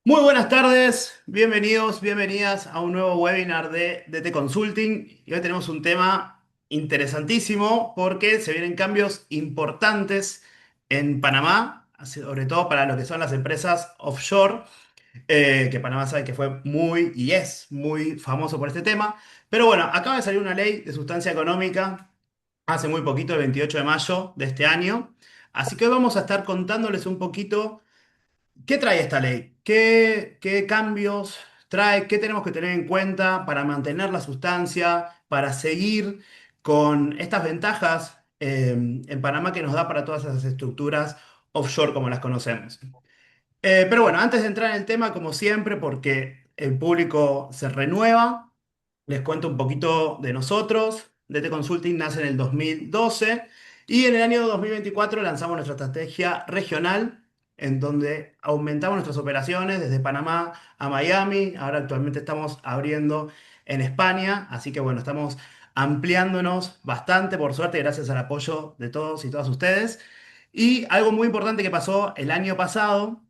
Muy buenas tardes, bienvenidos, bienvenidas a un nuevo webinar de DT Consulting. Y hoy tenemos un tema interesantísimo porque se vienen cambios importantes en Panamá, sobre todo para lo que son las empresas offshore, que Panamá sabe que fue muy y es muy famoso por este tema. Pero bueno, acaba de salir una ley de sustancia económica hace muy poquito, el 28 de mayo de este año. Así que hoy vamos a estar contándoles un poquito. ¿Qué trae esta ley? ¿Qué cambios trae? ¿Qué tenemos que tener en cuenta para mantener la sustancia, para seguir con estas ventajas en Panamá que nos da para todas esas estructuras offshore como las conocemos? Pero bueno, antes de entrar en el tema, como siempre, porque el público se renueva, les cuento un poquito de nosotros. DT Consulting nace en el 2012 y en el año 2024 lanzamos nuestra estrategia regional, en donde aumentamos nuestras operaciones desde Panamá a Miami. Ahora actualmente estamos abriendo en España, así que bueno, estamos ampliándonos bastante, por suerte, gracias al apoyo de todos y todas ustedes. Y algo muy importante que pasó el año pasado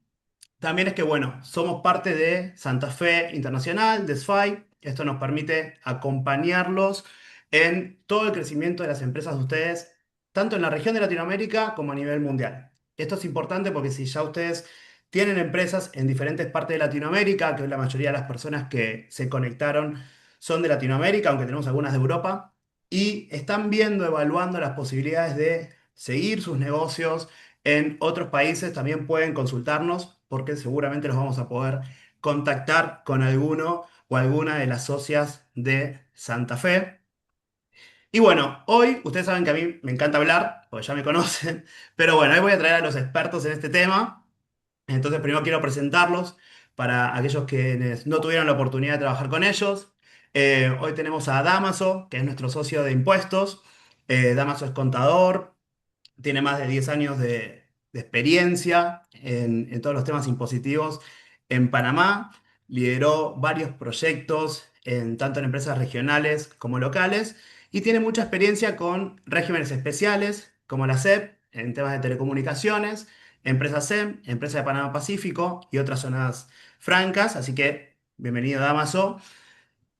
también es que, bueno, somos parte de Santa Fe Internacional, de SFI. Esto nos permite acompañarlos en todo el crecimiento de las empresas de ustedes, tanto en la región de Latinoamérica como a nivel mundial. Esto es importante porque si ya ustedes tienen empresas en diferentes partes de Latinoamérica, que la mayoría de las personas que se conectaron son de Latinoamérica, aunque tenemos algunas de Europa, y están viendo, evaluando las posibilidades de seguir sus negocios en otros países, también pueden consultarnos porque seguramente los vamos a poder contactar con alguno o alguna de las socias de Santa Fe. Y bueno, hoy ustedes saben que a mí me encanta hablar, porque ya me conocen, pero bueno, hoy voy a traer a los expertos en este tema. Entonces primero quiero presentarlos para aquellos que no tuvieron la oportunidad de trabajar con ellos. Hoy tenemos a Damaso, que es nuestro socio de impuestos. Damaso es contador, tiene más de 10 años de experiencia en todos los temas impositivos en Panamá. Lideró varios proyectos tanto en empresas regionales como locales y tiene mucha experiencia con regímenes especiales como la SEP en temas de telecomunicaciones, empresa SEM, empresa de Panamá Pacífico y otras zonas francas. Así que bienvenido, Damaso.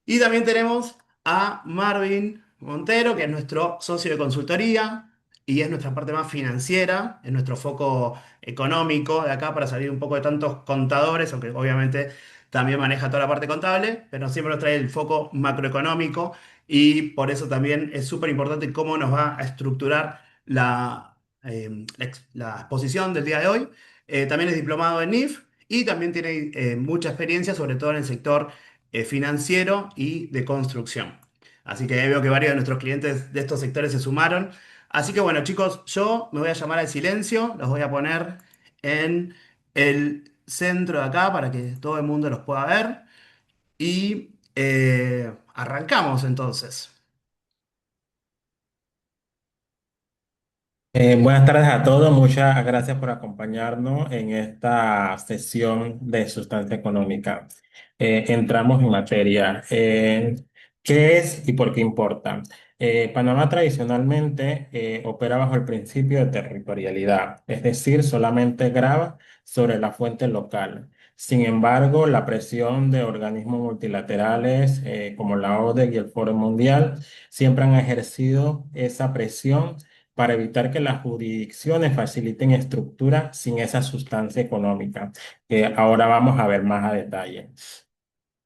Y también tenemos a Marvin Montero, que es nuestro socio de consultoría y es nuestra parte más financiera, es nuestro foco económico de acá para salir un poco de tantos contadores, aunque obviamente también maneja toda la parte contable, pero siempre nos trae el foco macroeconómico y por eso también es súper importante cómo nos va a estructurar la exposición del día de hoy. También es diplomado en NIF y también tiene mucha experiencia, sobre todo en el sector financiero y de construcción. Así que veo que varios de nuestros clientes de estos sectores se sumaron. Así que bueno, chicos, yo me voy a llamar al silencio, los voy a poner en el centro de acá para que todo el mundo los pueda ver y arrancamos entonces. Buenas tardes a todos, muchas gracias por acompañarnos en esta sesión de sustancia económica. Entramos en materia. ¿Qué es y por qué importa? Panamá tradicionalmente opera bajo el principio de territorialidad, es decir, solamente grava sobre la fuente local. Sin embargo, la presión de organismos multilaterales como la ODE y el Foro Mundial siempre han ejercido esa presión para evitar que las jurisdicciones faciliten estructura sin esa sustancia económica, que ahora vamos a ver más a detalle.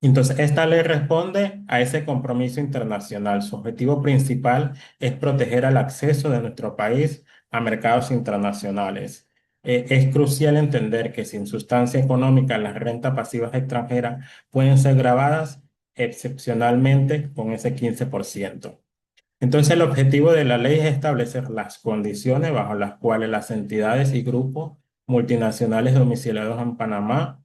Entonces, esta ley responde a ese compromiso internacional. Su objetivo principal es proteger el acceso de nuestro país a mercados internacionales. Es crucial entender que sin sustancia económica las rentas pasivas extranjeras pueden ser grabadas excepcionalmente con ese 15%. Entonces, el objetivo de la ley es establecer las condiciones bajo las cuales las entidades y grupos multinacionales domiciliados en Panamá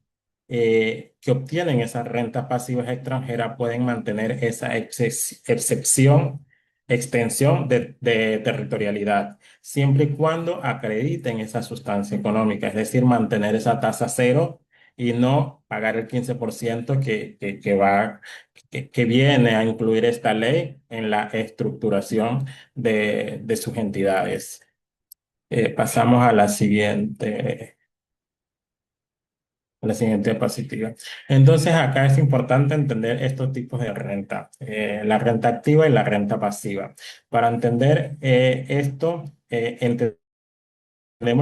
que obtienen esas rentas pasivas extranjeras pueden mantener esa excepción, extensión de territorialidad, siempre y cuando acrediten esa sustancia económica, es decir, mantener esa tasa cero y no pagar el 15% que viene a incluir esta ley en la estructuración de sus entidades. Pasamos a la siguiente diapositiva. Entonces, acá es importante entender estos tipos de renta, la renta activa y la renta pasiva. Para entender esto, entendemos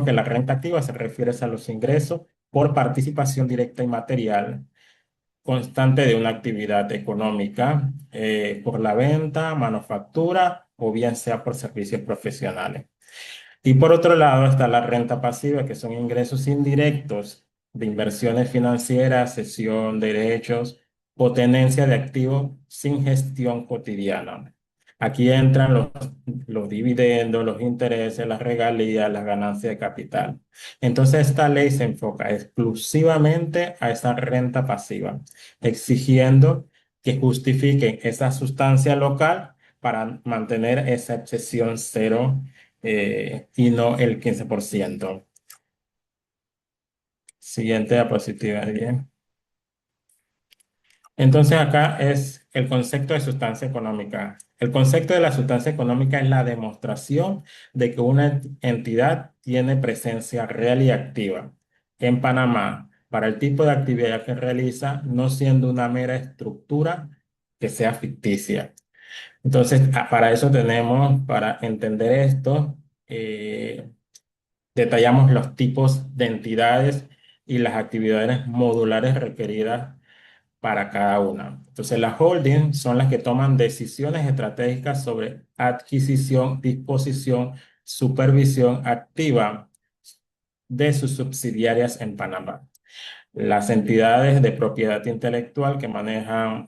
que la renta activa se refiere a los ingresos por participación directa y material constante de una actividad económica, por la venta, manufactura o bien sea por servicios profesionales. Y por otro lado está la renta pasiva, que son ingresos indirectos de inversiones financieras, cesión de derechos o tenencia de activos sin gestión cotidiana. Aquí entran los dividendos, los intereses, las regalías, las ganancias de capital. Entonces esta ley se enfoca exclusivamente a esa renta pasiva, exigiendo que justifiquen esa sustancia local para mantener esa excepción cero y no el 15%. Siguiente diapositiva, bien. Entonces acá es el concepto de sustancia económica. El concepto de la sustancia económica es la demostración de que una entidad tiene presencia real y activa en Panamá para el tipo de actividad que realiza, no siendo una mera estructura que sea ficticia. Entonces, para eso tenemos, para entender esto, detallamos los tipos de entidades y las actividades modulares requeridas para cada una. Entonces, las holdings son las que toman decisiones estratégicas sobre adquisición, disposición, supervisión activa de sus subsidiarias en Panamá. Las entidades de propiedad intelectual que manejan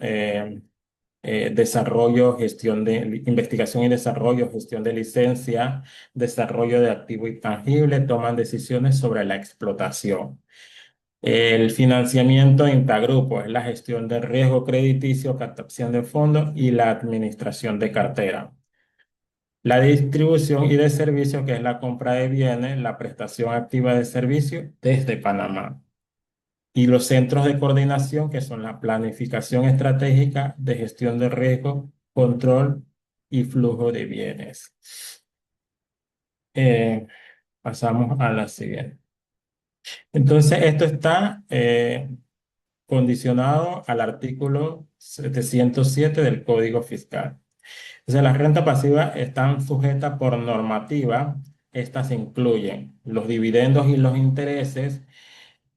desarrollo, gestión de investigación y desarrollo, gestión de licencia, desarrollo de activo intangible, toman decisiones sobre la explotación. El financiamiento intragrupo es la gestión de riesgo crediticio, captación de fondos y la administración de cartera. La distribución y de servicios, que es la compra de bienes, la prestación activa de servicios desde Panamá. Y los centros de coordinación, que son la planificación estratégica de gestión de riesgo, control y flujo de bienes. Eh, Pasamos a la siguiente. Entonces, esto está condicionado al artículo 707 del Código Fiscal. Entonces, las rentas pasivas están sujetas por normativa. Estas incluyen los dividendos y los intereses,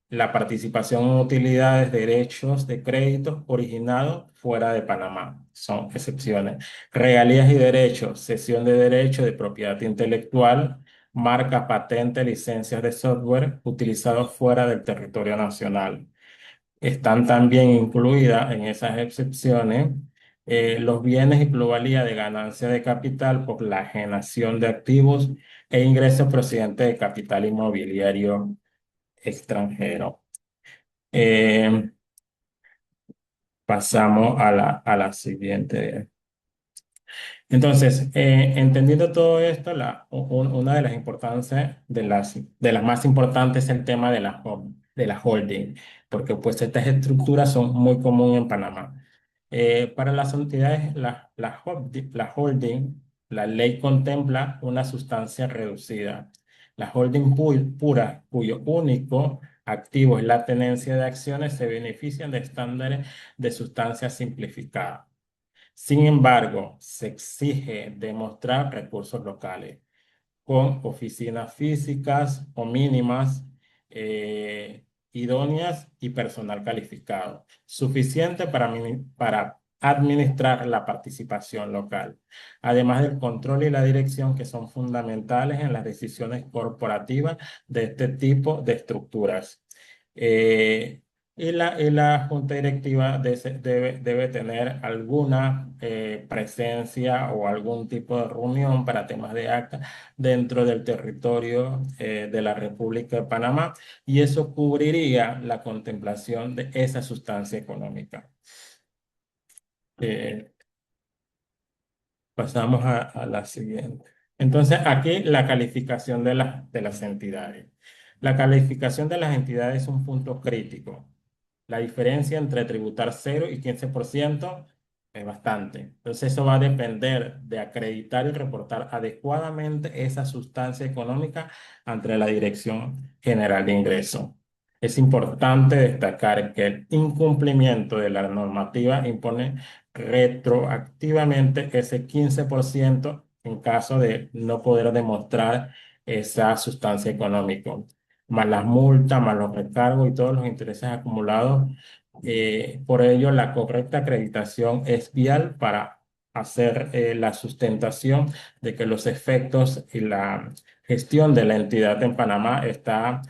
la participación en utilidades, derechos de crédito originados fuera de Panamá. Son excepciones. Regalías y derechos, cesión de derechos de propiedad intelectual, marcas, patentes, licencias de software utilizados fuera del territorio nacional. Están también incluidas en esas excepciones los bienes y plusvalía de ganancia de capital por la generación de activos e ingresos procedentes de capital inmobiliario extranjero. Eh, Pasamos a la siguiente. Entonces, entendiendo todo esto, una de las importancias, de las más importantes es el tema de de la holding, porque pues estas estructuras son muy comunes en Panamá. Para las entidades, la holding, la ley contempla una sustancia reducida. La holding pura, cuyo único activo es la tenencia de acciones, se benefician de estándares de sustancia simplificada. Sin embargo, se exige demostrar recursos locales con oficinas físicas o mínimas, idóneas y personal calificado, suficiente para administrar la participación local, además del control y la dirección, que son fundamentales en las decisiones corporativas de este tipo de estructuras. Eh, y la junta directiva debe tener alguna presencia o algún tipo de reunión para temas de acta dentro del territorio de la República de Panamá, y eso cubriría la contemplación de esa sustancia económica. Eh, Pasamos a la siguiente. Entonces, aquí la calificación de de las entidades. La calificación de las entidades es un punto crítico. La diferencia entre tributar 0 y 15% es bastante. Entonces, eso va a depender de acreditar y reportar adecuadamente esa sustancia económica ante la Dirección General de Ingresos. Es importante destacar que el incumplimiento de la normativa impone retroactivamente ese 15% en caso de no poder demostrar esa sustancia económica, más las multas, más los recargos y todos los intereses acumulados. Por ello, la correcta acreditación es vial para hacer la sustentación de que los efectos y la gestión de la entidad en Panamá está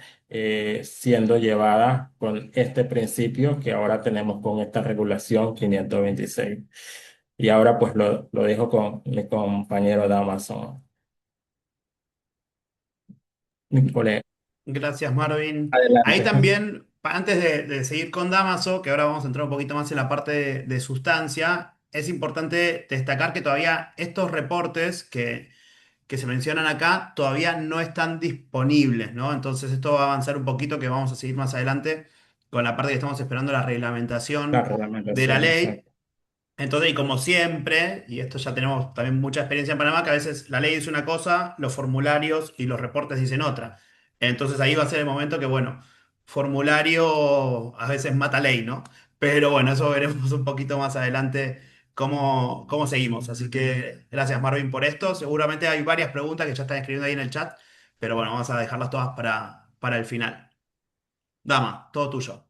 siendo llevada con este principio que ahora tenemos con esta regulación 526. Y ahora pues lo dejo con mi compañero de Amazon. Nicolás, Gracias, Marvin. Ahí adelante. también, antes de seguir con Damaso, que ahora vamos a entrar un poquito más en la parte de sustancia, es importante destacar que todavía estos reportes que se mencionan acá todavía no están disponibles, ¿no? Entonces esto va a avanzar un poquito, que vamos a seguir más adelante con la parte que estamos esperando la La reglamentación de la reglamentación, ley. exacto. Entonces, y como siempre, y esto ya tenemos también mucha experiencia en Panamá, que a veces la ley dice una cosa, los formularios y los reportes dicen otra. Entonces ahí va a ser el momento que, bueno, formulario a veces mata ley, ¿no? Pero bueno, eso veremos un poquito más adelante cómo seguimos. Así que gracias, Marvin, por esto. Seguramente hay varias preguntas que ya están escribiendo ahí en el chat, pero bueno, vamos a dejarlas todas para el final. Dama, todo tuyo.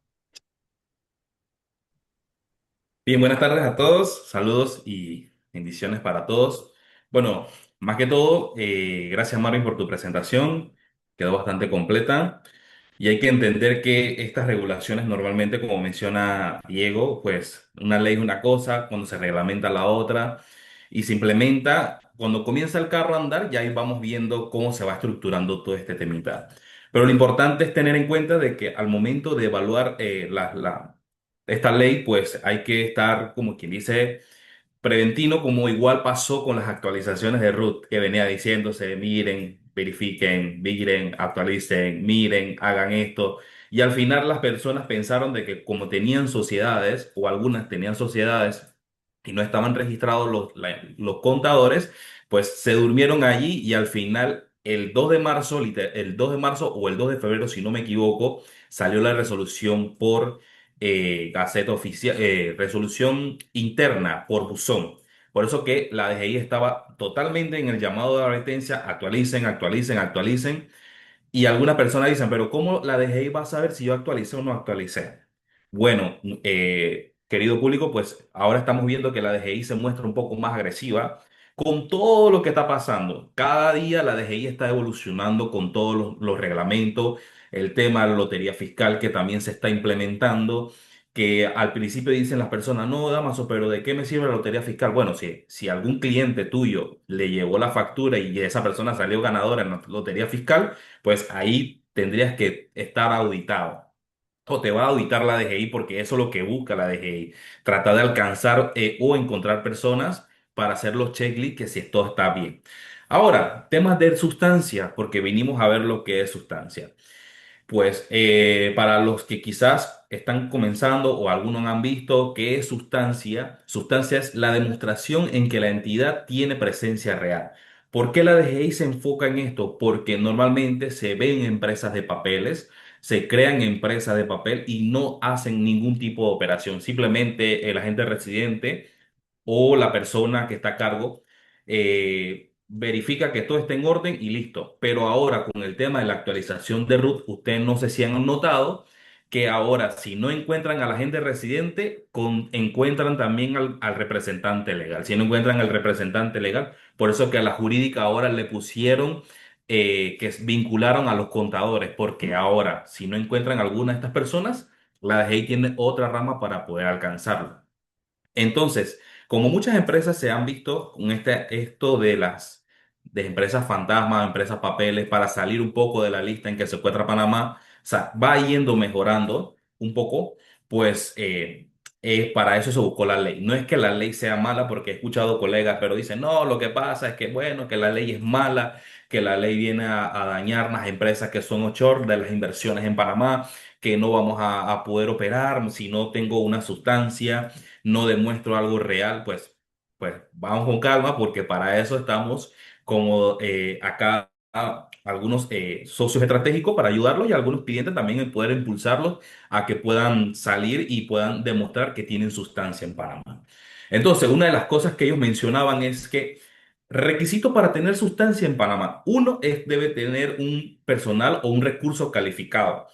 Bien, buenas tardes a todos, saludos y bendiciones para todos. Bueno, más que todo, gracias Marvin por tu presentación, quedó bastante completa. Y hay que entender que estas regulaciones normalmente, como menciona Diego, pues una ley es una cosa, cuando se reglamenta la otra y se implementa, cuando comienza el carro a andar, ya ahí vamos viendo cómo se va estructurando todo este temita. Pero lo importante es tener en cuenta de que al momento de evaluar esta ley, pues hay que estar, como quien dice, preventino, como igual pasó con las actualizaciones de root, que venía diciéndose, miren, verifiquen, miren, actualicen, miren, hagan esto. Y al final las personas pensaron de que como tenían sociedades, o algunas tenían sociedades, y no estaban registrados los contadores, pues se durmieron allí y al final el 2 de marzo, el 2 de marzo o el 2 de febrero, si no me equivoco, salió la resolución por Gaceta Oficial, resolución interna por buzón. Por eso que la DGI estaba totalmente en el llamado de advertencia, actualicen, actualicen, actualicen. Y algunas personas dicen, pero ¿cómo la DGI va a saber si yo actualicé o no actualicé? Bueno, querido público, pues ahora estamos viendo que la DGI se muestra un poco más agresiva con todo lo que está pasando. Cada día la DGI está evolucionando con todos los reglamentos, el tema de la lotería fiscal que también se está implementando, que al principio dicen las personas, no, Damaso, pero ¿de qué me sirve la lotería fiscal? Bueno, si algún cliente tuyo le llevó la factura y esa persona salió ganadora en la lotería fiscal, pues ahí tendrías que estar auditado. O te va a auditar la DGI porque eso es lo que busca la DGI. Tratar de alcanzar o encontrar personas para hacer los checklists que si todo está bien. Ahora, temas de sustancia, porque vinimos a ver lo que es sustancia. Pues para los que quizás están comenzando o algunos han visto qué es sustancia, sustancia es la demostración en que la entidad tiene presencia real. ¿Por qué la DGI se enfoca en esto? Porque normalmente se ven empresas de papeles, se crean empresas de papel y no hacen ningún tipo de operación. Simplemente el agente residente o la persona que está a cargo verifica que todo está en orden y listo. Pero ahora con el tema de la actualización de root, ustedes no sé si han notado que ahora si no encuentran al agente residente, encuentran también al representante legal. Si no encuentran al representante legal, por eso que a la jurídica ahora le pusieron vincularon a los contadores, porque ahora si no encuentran alguna de estas personas, la DGI tiene otra rama para poder alcanzarlo. Entonces, como muchas empresas se han visto con esto de las de empresas fantasmas, empresas papeles, para salir un poco de la lista en que se encuentra Panamá, o sea, va yendo mejorando un poco, pues para eso se buscó la ley. No es que la ley sea mala, porque he escuchado colegas, pero dicen, no, lo que pasa es que, bueno, que la ley es mala, que la ley viene a dañar las empresas que son offshore de las inversiones en Panamá, que no vamos a poder operar si no tengo una sustancia, no demuestro algo real, pues vamos con calma porque para eso estamos como acá a algunos socios estratégicos para ayudarlos y a algunos clientes también en poder impulsarlos a que puedan salir y puedan demostrar que tienen sustancia en Panamá. Entonces, una de las cosas que ellos mencionaban es que requisito para tener sustancia en Panamá, uno es debe tener un personal o un recurso calificado.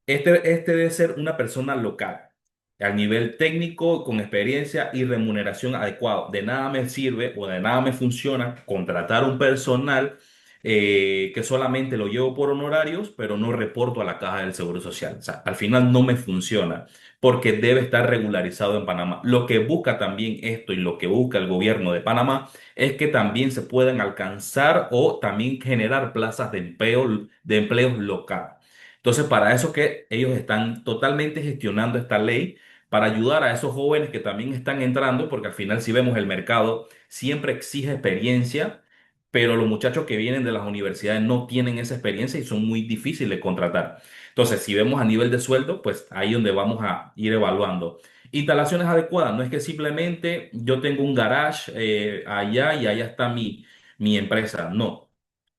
Este debe ser una persona local, al nivel técnico, con experiencia y remuneración adecuado. De nada me sirve o de nada me funciona contratar un personal que solamente lo llevo por honorarios, pero no reporto a la Caja del Seguro Social. O sea, al final no me funciona porque debe estar regularizado en Panamá. Lo que busca también esto y lo que busca el gobierno de Panamá es que también se puedan alcanzar o también generar plazas de empleos locales. Entonces, para eso que ellos están totalmente gestionando esta ley para ayudar a esos jóvenes que también están entrando, porque al final si vemos el mercado, siempre exige experiencia, pero los muchachos que vienen de las universidades no tienen esa experiencia y son muy difíciles de contratar. Entonces, si vemos a nivel de sueldo, pues ahí es donde vamos a ir evaluando. Instalaciones adecuadas, no es que simplemente yo tengo un garage allá y allá está mi empresa, no.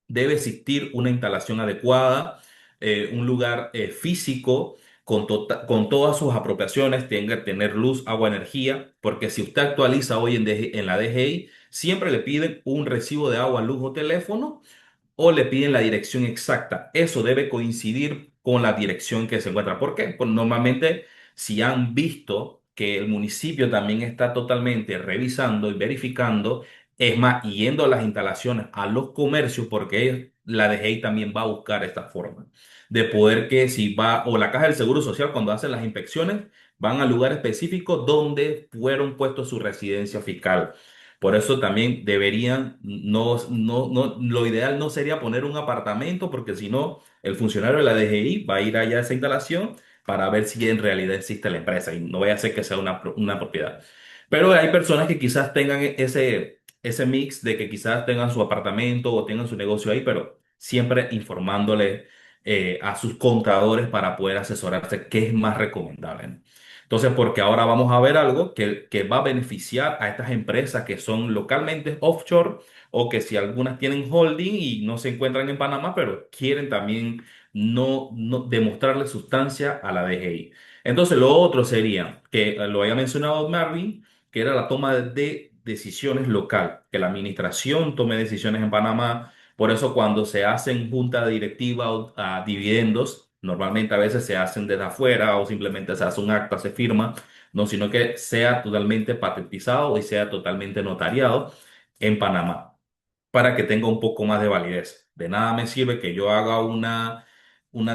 Debe existir una instalación adecuada, un lugar físico con todas sus apropiaciones, tenga que tener luz, agua, energía, porque si usted actualiza hoy en la DGI, siempre le piden un recibo de agua, luz o teléfono o le piden la dirección exacta. Eso debe coincidir con la dirección que se encuentra. ¿Por qué? Pues normalmente si han visto que el municipio también está totalmente revisando y verificando, es más, yendo a las instalaciones, a los comercios, porque la DGI también va a buscar esta forma de poder que si va, o la Caja del Seguro Social cuando hacen las inspecciones, van al lugar específico donde fueron puestos su residencia fiscal. Por eso también deberían, lo ideal no sería poner un apartamento, porque si no, el funcionario de la DGI va a ir allá a esa instalación para ver si en realidad existe la empresa y no vaya a ser que sea una propiedad. Pero hay personas que quizás tengan ese mix de que quizás tengan su apartamento o tengan su negocio ahí, pero siempre informándole a sus contadores para poder asesorarse qué es más recomendable, ¿no? Entonces, porque ahora vamos a ver algo que va a beneficiar a estas empresas que son localmente offshore o que si algunas tienen holding y no se encuentran en Panamá, pero quieren también no demostrarle sustancia a la DGI. Entonces, lo otro sería, que lo había mencionado Marvin, que era la toma de decisiones local, que la administración tome decisiones en Panamá. Por eso cuando se hacen junta directiva o dividendos, normalmente a veces se hacen desde afuera o simplemente se hace un acta, se firma, no, sino que sea totalmente patentizado y sea totalmente notariado en Panamá para que tenga un poco más de validez. De nada me sirve que yo haga una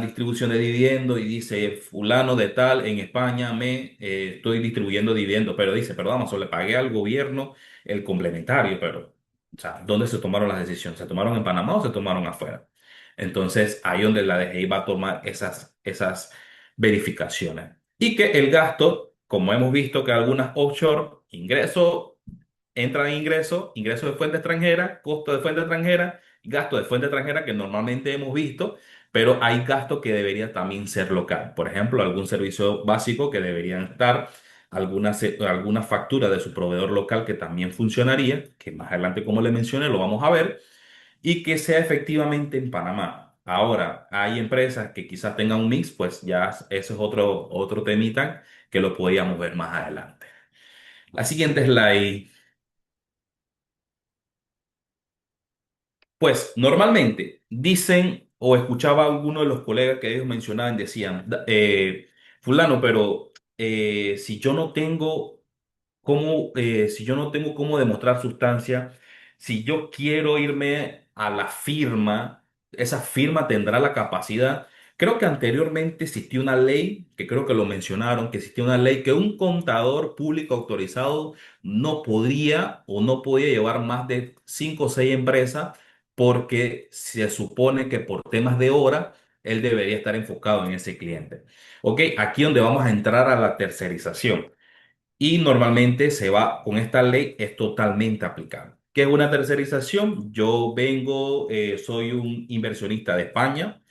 distribución de dividendo y dice fulano de tal en España me estoy distribuyendo dividendo, pero dice, pero vamos, le pagué al gobierno el complementario, pero, o sea, ¿dónde se tomaron las decisiones? ¿Se tomaron en Panamá o se tomaron afuera? Entonces, ahí donde la DGI va a tomar esas verificaciones. Y que el gasto, como hemos visto que algunas offshore, ingreso entra en ingreso de fuente extranjera, costo de fuente extranjera, gasto de fuente extranjera que normalmente hemos visto, pero hay gastos que deberían también ser local. Por ejemplo, algún servicio básico que deberían estar, alguna factura de su proveedor local que también funcionaría, que más adelante, como le mencioné, lo vamos a ver, y que sea efectivamente en Panamá. Ahora, hay empresas que quizás tengan un mix, pues ya eso es otro temita que lo podríamos ver más adelante. La siguiente slide. Pues normalmente dicen, o escuchaba a alguno de los colegas que ellos mencionaban, decían, fulano, pero si yo no tengo si yo no tengo cómo demostrar sustancia, si yo quiero irme a la firma, esa firma tendrá la capacidad. Creo que anteriormente existía una ley, que creo que lo mencionaron, que existía una ley que un contador público autorizado no podría o no podía llevar más de 5 o 6 empresas porque se supone que por temas de hora él debería estar enfocado en ese cliente. Ok, aquí donde vamos a entrar a la tercerización. Y normalmente se va, con esta ley es totalmente aplicable. ¿Qué es una tercerización? Yo vengo, soy un inversionista de España,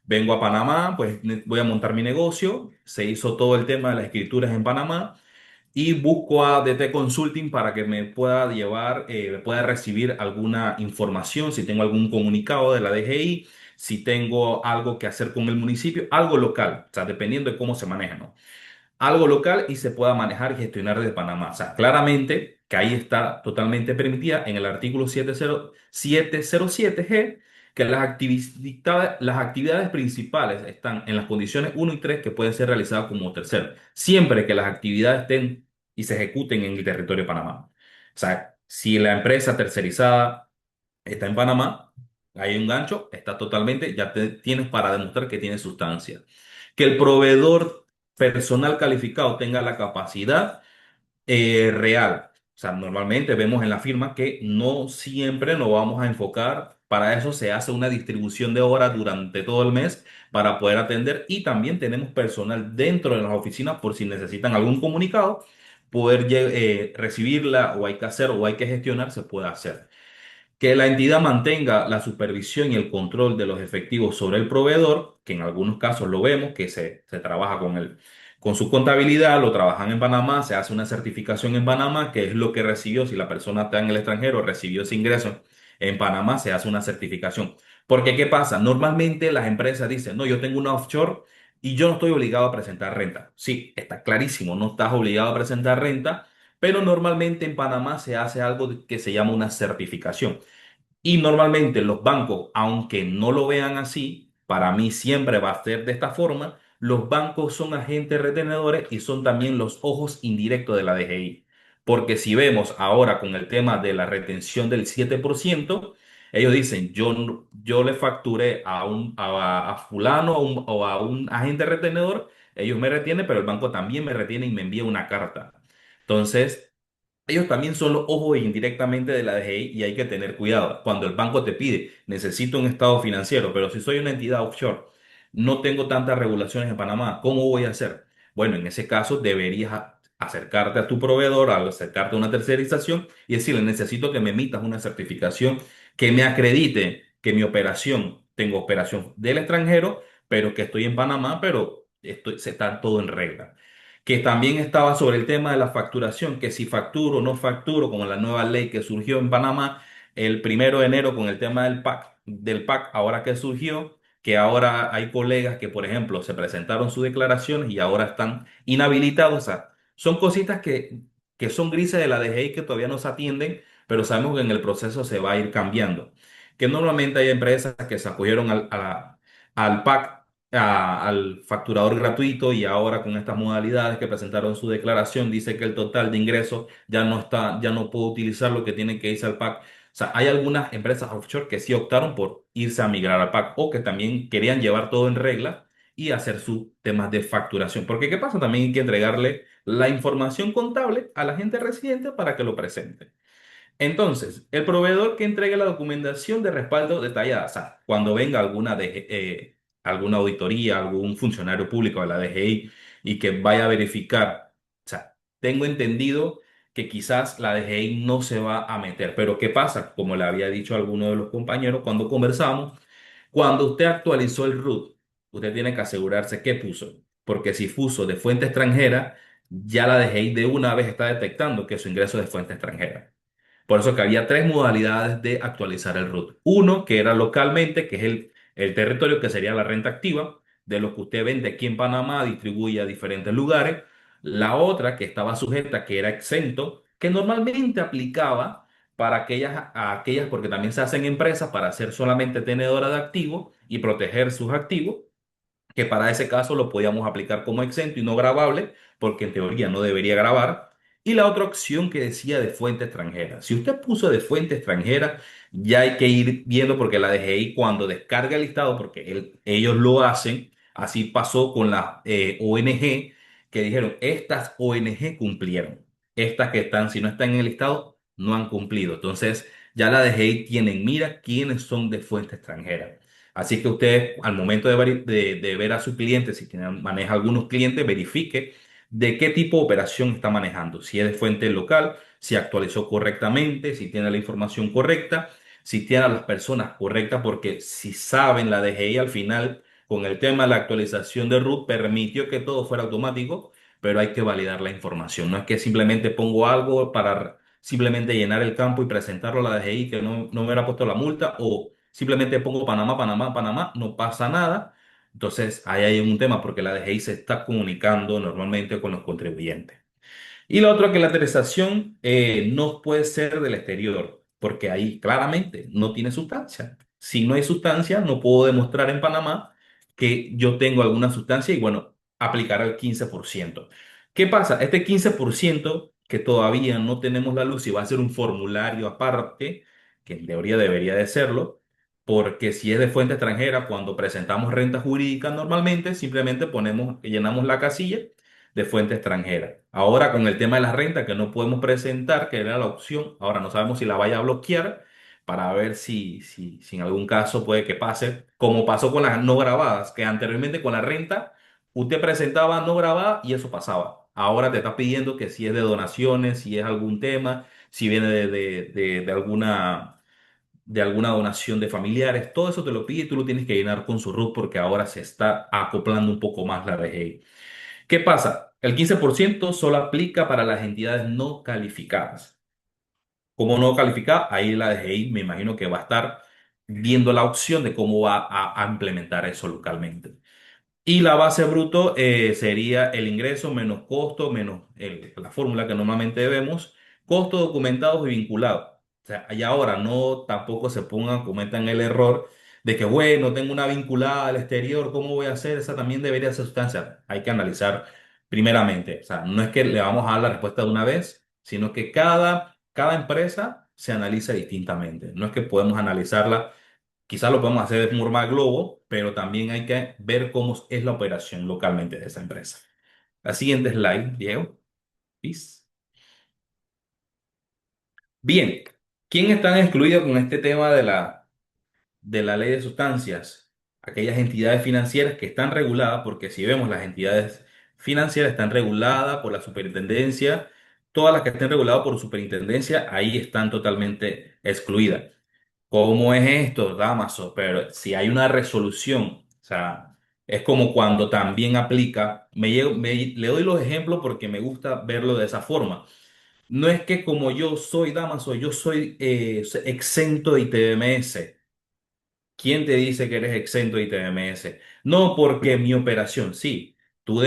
vengo a Panamá, pues voy a montar mi negocio, se hizo todo el tema de las escrituras en Panamá y busco a DT Consulting para que me pueda llevar, me pueda recibir alguna información, si tengo algún comunicado de la DGI, si tengo algo que hacer con el municipio, algo local, o sea, dependiendo de cómo se maneja, ¿no? Algo local y se pueda manejar y gestionar desde Panamá. O sea, claramente que ahí está totalmente permitida en el artículo 707G que las actividades principales están en las condiciones uno y 3 que pueden ser realizadas como tercero, siempre que las actividades estén y se ejecuten en el territorio de Panamá. O sea, si la empresa tercerizada está en Panamá, hay un gancho, está totalmente, tienes para demostrar que tiene sustancia. Que el proveedor personal calificado tenga la capacidad real. O sea, normalmente vemos en la firma que no siempre nos vamos a enfocar. Para eso se hace una distribución de horas durante todo el mes para poder atender y también tenemos personal dentro de las oficinas por si necesitan algún comunicado, poder recibirla o hay que hacer o hay que gestionar, se puede hacer. Que la entidad mantenga la supervisión y el control de los efectivos sobre el proveedor, que en algunos casos lo vemos, que se trabaja con su contabilidad, lo trabajan en Panamá, se hace una certificación en Panamá, que es lo que recibió, si la persona está en el extranjero, recibió ese ingreso en Panamá, se hace una certificación. Porque, ¿qué pasa? Normalmente las empresas dicen, no, yo tengo una offshore y yo no estoy obligado a presentar renta. Sí, está clarísimo, no estás obligado a presentar renta, pero normalmente en Panamá se hace algo que se llama una certificación. Y normalmente los bancos, aunque no lo vean así, para mí siempre va a ser de esta forma, los bancos son agentes retenedores y son también los ojos indirectos de la DGI. Porque si vemos ahora con el tema de la retención del 7%, ellos dicen, yo le facturé a fulano o a un agente retenedor, ellos me retienen, pero el banco también me retiene y me envía una carta. Entonces, ellos también son los ojos indirectamente de la DGI y hay que tener cuidado. Cuando el banco te pide, necesito un estado financiero, pero si soy una entidad offshore, no tengo tantas regulaciones en Panamá, ¿cómo voy a hacer? Bueno, en ese caso deberías acercarte a tu proveedor, acercarte a una tercerización y decirle, necesito que me emitas una certificación que me acredite que mi operación, tengo operación del extranjero, pero que estoy en Panamá, pero se está todo en regla que también estaba sobre el tema de la facturación, que si facturo o no facturo, como la nueva ley que surgió en Panamá el 1 de enero con el tema del PAC, ahora que surgió, que ahora hay colegas que, por ejemplo, se presentaron sus declaraciones y ahora están inhabilitados. O sea, son cositas que son grises de la DGI que todavía no se atienden, pero sabemos que en el proceso se va a ir cambiando. Que normalmente hay empresas que se acogieron al PAC al facturador gratuito y ahora con estas modalidades que presentaron su declaración dice que el total de ingresos ya no está, ya no puede utilizar lo que tienen que irse al PAC. O sea, hay algunas empresas offshore que sí optaron por irse a migrar al PAC o que también querían llevar todo en regla y hacer sus temas de facturación. Porque ¿qué pasa? También hay que entregarle la información contable a la gente residente para que lo presente. Entonces, el proveedor que entregue la documentación de respaldo detallada, o sea, cuando venga alguna auditoría, algún funcionario público de la DGI y que vaya a verificar, o sea, tengo entendido que quizás la DGI no se va a meter, pero ¿qué pasa? Como le había dicho a alguno de los compañeros cuando conversamos, cuando usted actualizó el RUT, usted tiene que asegurarse qué puso, porque si puso de fuente extranjera, ya la DGI de una vez está detectando que su ingreso es de fuente extranjera. Por eso que había tres modalidades de actualizar el RUT. Uno, que era localmente, que es el territorio, que sería la renta activa, de lo que usted vende aquí en Panamá, distribuye a diferentes lugares. La otra, que estaba sujeta, que era exento, que normalmente aplicaba para aquellas, porque también se hacen empresas para ser solamente tenedora de activos y proteger sus activos que para ese caso lo podíamos aplicar como exento y no gravable, porque en teoría no debería grabar. Y la otra opción que decía de fuente extranjera. Si usted puso de fuente extranjera, ya hay que ir viendo porque la DGI cuando descarga el listado, porque ellos lo hacen, así pasó con las ONG que dijeron, estas ONG cumplieron. Estas que están, si no están en el listado, no han cumplido. Entonces, ya la DGI tiene en mira quiénes son de fuente extranjera. Así que usted, al momento de ver a su cliente, si maneja algunos clientes, verifique de qué tipo de operación está manejando. Si es de fuente local, si actualizó correctamente, si tiene la información correcta, si tiene a las personas correctas, porque si saben, la DGI al final, con el tema de la actualización de RUT, permitió que todo fuera automático, pero hay que validar la información. No es que simplemente pongo algo para simplemente llenar el campo y presentarlo a la DGI que no me hubiera puesto la multa, o simplemente pongo Panamá, Panamá, Panamá, no pasa nada. Entonces, ahí hay un tema porque la DGI se está comunicando normalmente con los contribuyentes. Y la otra que la tercerización no puede ser del exterior, porque ahí claramente no tiene sustancia. Si no hay sustancia, no puedo demostrar en Panamá que yo tengo alguna sustancia y bueno, aplicar el 15%. ¿Qué pasa? Este 15% que todavía no tenemos la luz y va a ser un formulario aparte, que en teoría debería de serlo, porque si es de fuente extranjera, cuando presentamos renta jurídica normalmente, simplemente llenamos la casilla de fuente extranjera. Ahora con el tema de la renta que no podemos presentar, que era la opción, ahora no sabemos si la vaya a bloquear para ver si en algún caso puede que pase, como pasó con las no grabadas, que anteriormente con la renta usted presentaba no grabada y eso pasaba. Ahora te está pidiendo que si es de donaciones, si es algún tema, si viene de alguna donación de familiares, todo eso te lo pide y tú lo tienes que llenar con su RUT porque ahora se está acoplando un poco más la DGI. ¿Qué pasa? El 15% solo aplica para las entidades no calificadas. Como no calificada, ahí la DGI me imagino que va a estar viendo la opción de cómo va a implementar eso localmente. Y la base bruto sería el ingreso menos costo, menos la fórmula que normalmente vemos, costos documentados y vinculados. O sea, y ahora no tampoco se pongan, cometan el error de que, bueno, tengo una vinculada al exterior, ¿cómo voy a hacer? Esa también debería ser sustancia. Hay que analizar primeramente. O sea, no es que le vamos a dar la respuesta de una vez, sino que cada empresa se analiza distintamente. No es que podemos analizarla. Quizás lo podemos hacer de forma globo, pero también hay que ver cómo es la operación localmente de esa empresa. La siguiente slide, Diego. Please. Bien, ¿quién están excluidos con este tema de la ley de sustancias? Aquellas entidades financieras que están reguladas, porque si vemos las entidades financieras están reguladas por la superintendencia, todas las que estén reguladas por superintendencia, ahí están totalmente excluidas. ¿Cómo es esto, Damaso? Pero si hay una resolución, o sea, es como cuando también aplica, le doy los ejemplos porque me gusta verlo de esa forma. No es que como yo soy Damaso, yo soy exento de ITBMS. ¿Quién te dice que eres exento de ITBMS? No porque mi operación, sí, tu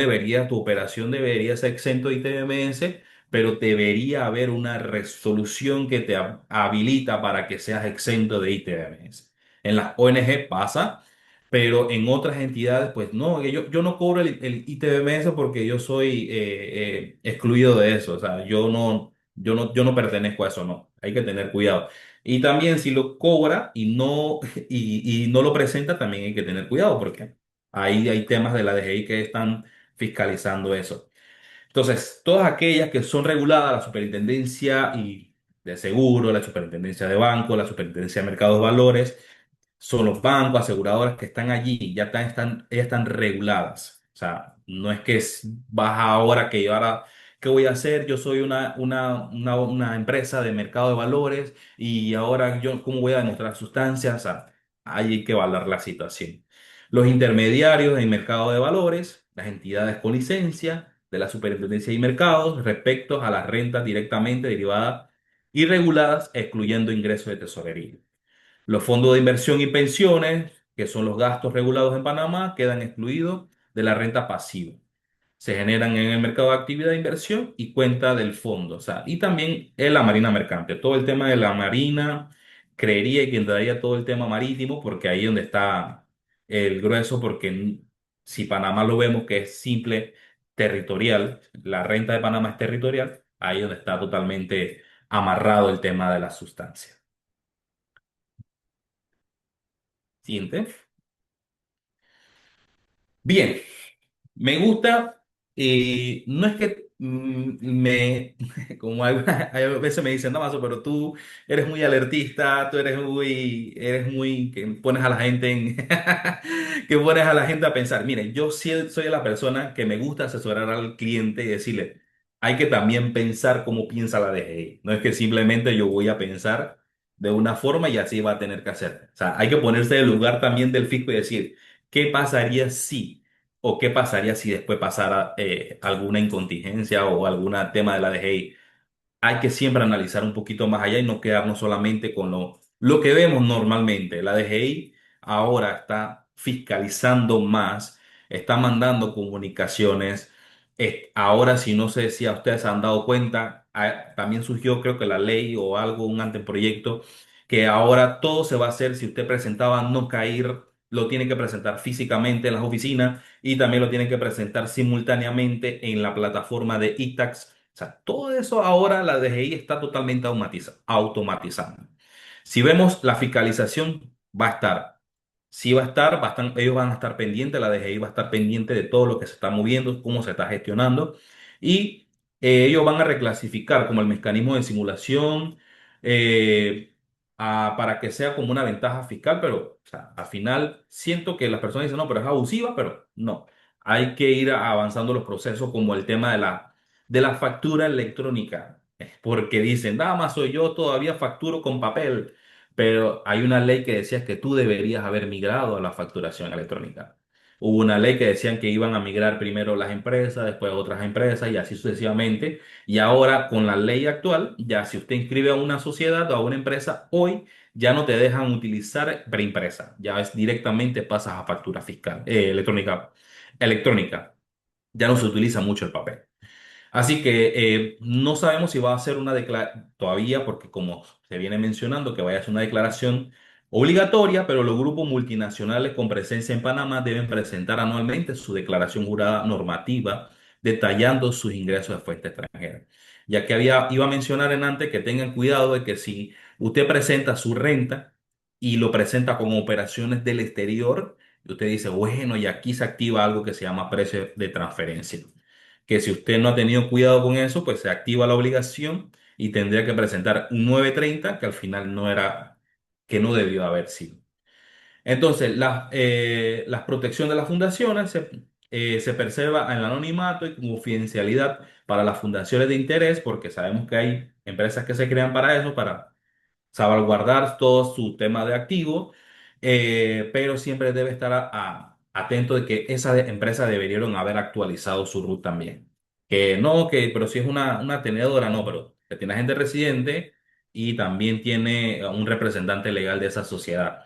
operación debería ser exento de ITBMS, pero debería haber una resolución que te habilita para que seas exento de ITBMS. En las ONG pasa, pero en otras entidades, pues no, que yo no cobro el ITBMS porque yo soy excluido de eso. O sea, yo no pertenezco a eso, no. Hay que tener cuidado. Y también si lo cobra y no lo presenta, también hay que tener cuidado porque ahí hay temas de la DGI que están fiscalizando eso. Entonces, todas aquellas que son reguladas, la superintendencia y de seguro, la superintendencia de banco, la superintendencia de mercados de valores, son los bancos, aseguradoras que están allí, ellas están reguladas. O sea, no es que vas ahora que yo ahora, ¿qué voy a hacer? Yo soy una empresa de mercado de valores y ahora yo, ¿cómo voy a demostrar sustancias? O sea, ahí hay que evaluar la situación. Los intermediarios en mercado de valores, las entidades con licencia de la Superintendencia de Mercados respecto a las rentas directamente derivadas y reguladas, excluyendo ingresos de tesorería. Los fondos de inversión y pensiones, que son los gastos regulados en Panamá, quedan excluidos de la renta pasiva. Se generan en el mercado de actividad de inversión y cuenta del fondo. O sea, y también en la marina mercante. Todo el tema de la marina, creería que entraría todo el tema marítimo, porque ahí es donde está el grueso, porque si Panamá lo vemos que es simple territorial, la renta de Panamá es territorial, ahí es donde está totalmente amarrado el tema de la sustancia. Siguiente. Bien, me gusta, no es que como hay veces me dicen, Damaso, pero tú eres muy alertista, tú eres muy, que pones a la gente que pones a la gente a pensar. Mire, yo sí soy la persona que me gusta asesorar al cliente y decirle, hay que también pensar cómo piensa la DGI. No es que simplemente yo voy a pensar de una forma y así va a tener que hacer. O sea, hay que ponerse en el lugar también del fisco y decir, ¿qué pasaría si? ¿O qué pasaría si después pasara alguna incontingencia o algún tema de la DGI? Hay que siempre analizar un poquito más allá y no quedarnos solamente con lo que vemos normalmente. La DGI ahora está fiscalizando más, está mandando comunicaciones. Ahora, si no sé si a ustedes se han dado cuenta, también surgió creo que la ley o algo, un anteproyecto, que ahora todo se va a hacer si usted presentaba no caer, lo tiene que presentar físicamente en las oficinas y también lo tiene que presentar simultáneamente en la plataforma de iTax. O sea, todo eso ahora la DGI está totalmente automatizando. Si vemos la fiscalización, va a estar. Sí va a estar, ellos van a estar pendientes, la DGI va a estar pendiente de todo lo que se está moviendo, cómo se está gestionando. Y ellos van a reclasificar como el mecanismo de simulación para que sea como una ventaja fiscal, pero o sea, al final siento que las personas dicen, no, pero es abusiva, pero no. Hay que ir avanzando los procesos como el tema de la factura electrónica, porque dicen, nada más soy yo, todavía facturo con papel, pero hay una ley que decía que tú deberías haber migrado a la facturación electrónica. Hubo una ley que decían que iban a migrar primero las empresas, después otras empresas y así sucesivamente. Y ahora con la ley actual, ya si usted inscribe a una sociedad o a una empresa, hoy ya no te dejan utilizar preimpresa, ya es directamente pasas a factura fiscal, electrónica. Ya no se utiliza mucho el papel. Así que no sabemos si va a ser una declaración todavía, porque como se viene mencionando, que vaya a ser una declaración obligatoria, pero los grupos multinacionales con presencia en Panamá deben presentar anualmente su declaración jurada normativa detallando sus ingresos de fuente extranjera. Ya que iba a mencionar en antes que tengan cuidado de que si usted presenta su renta y lo presenta con operaciones del exterior, y usted dice, bueno, y aquí se activa algo que se llama precio de transferencia, que si usted no ha tenido cuidado con eso, pues se activa la obligación y tendría que presentar un 930 que al final no era, que no debió haber sido. Entonces, la protección de las fundaciones se preserva en el anonimato y confidencialidad para las fundaciones de interés, porque sabemos que hay empresas que se crean para eso, para salvaguardar todo su tema de activo, pero siempre debe estar atento de que esas empresas deberían haber actualizado su RUT también. Que no, pero si es una tenedora, no, pero que tiene agente residente y también tiene un representante legal de esa sociedad,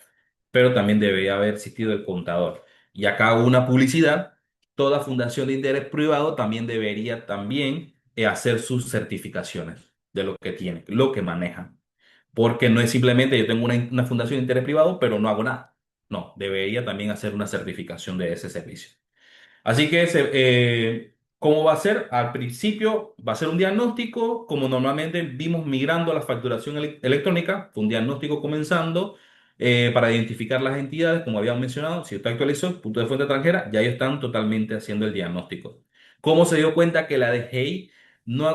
pero también debería haber existido el contador. Y acá hago una publicidad, toda fundación de interés privado también debería también hacer sus certificaciones de lo que tiene, lo que maneja, porque no es simplemente yo tengo una fundación de interés privado, pero no hago nada. No, debería también hacer una certificación de ese servicio. Así que, ¿cómo va a ser? Al principio va a ser un diagnóstico, como normalmente vimos migrando a la facturación electrónica, fue un diagnóstico comenzando para identificar las entidades, como habíamos mencionado, si usted actualizó el punto de fuente extranjera, ya ellos están totalmente haciendo el diagnóstico. ¿Cómo se dio cuenta que la DGI,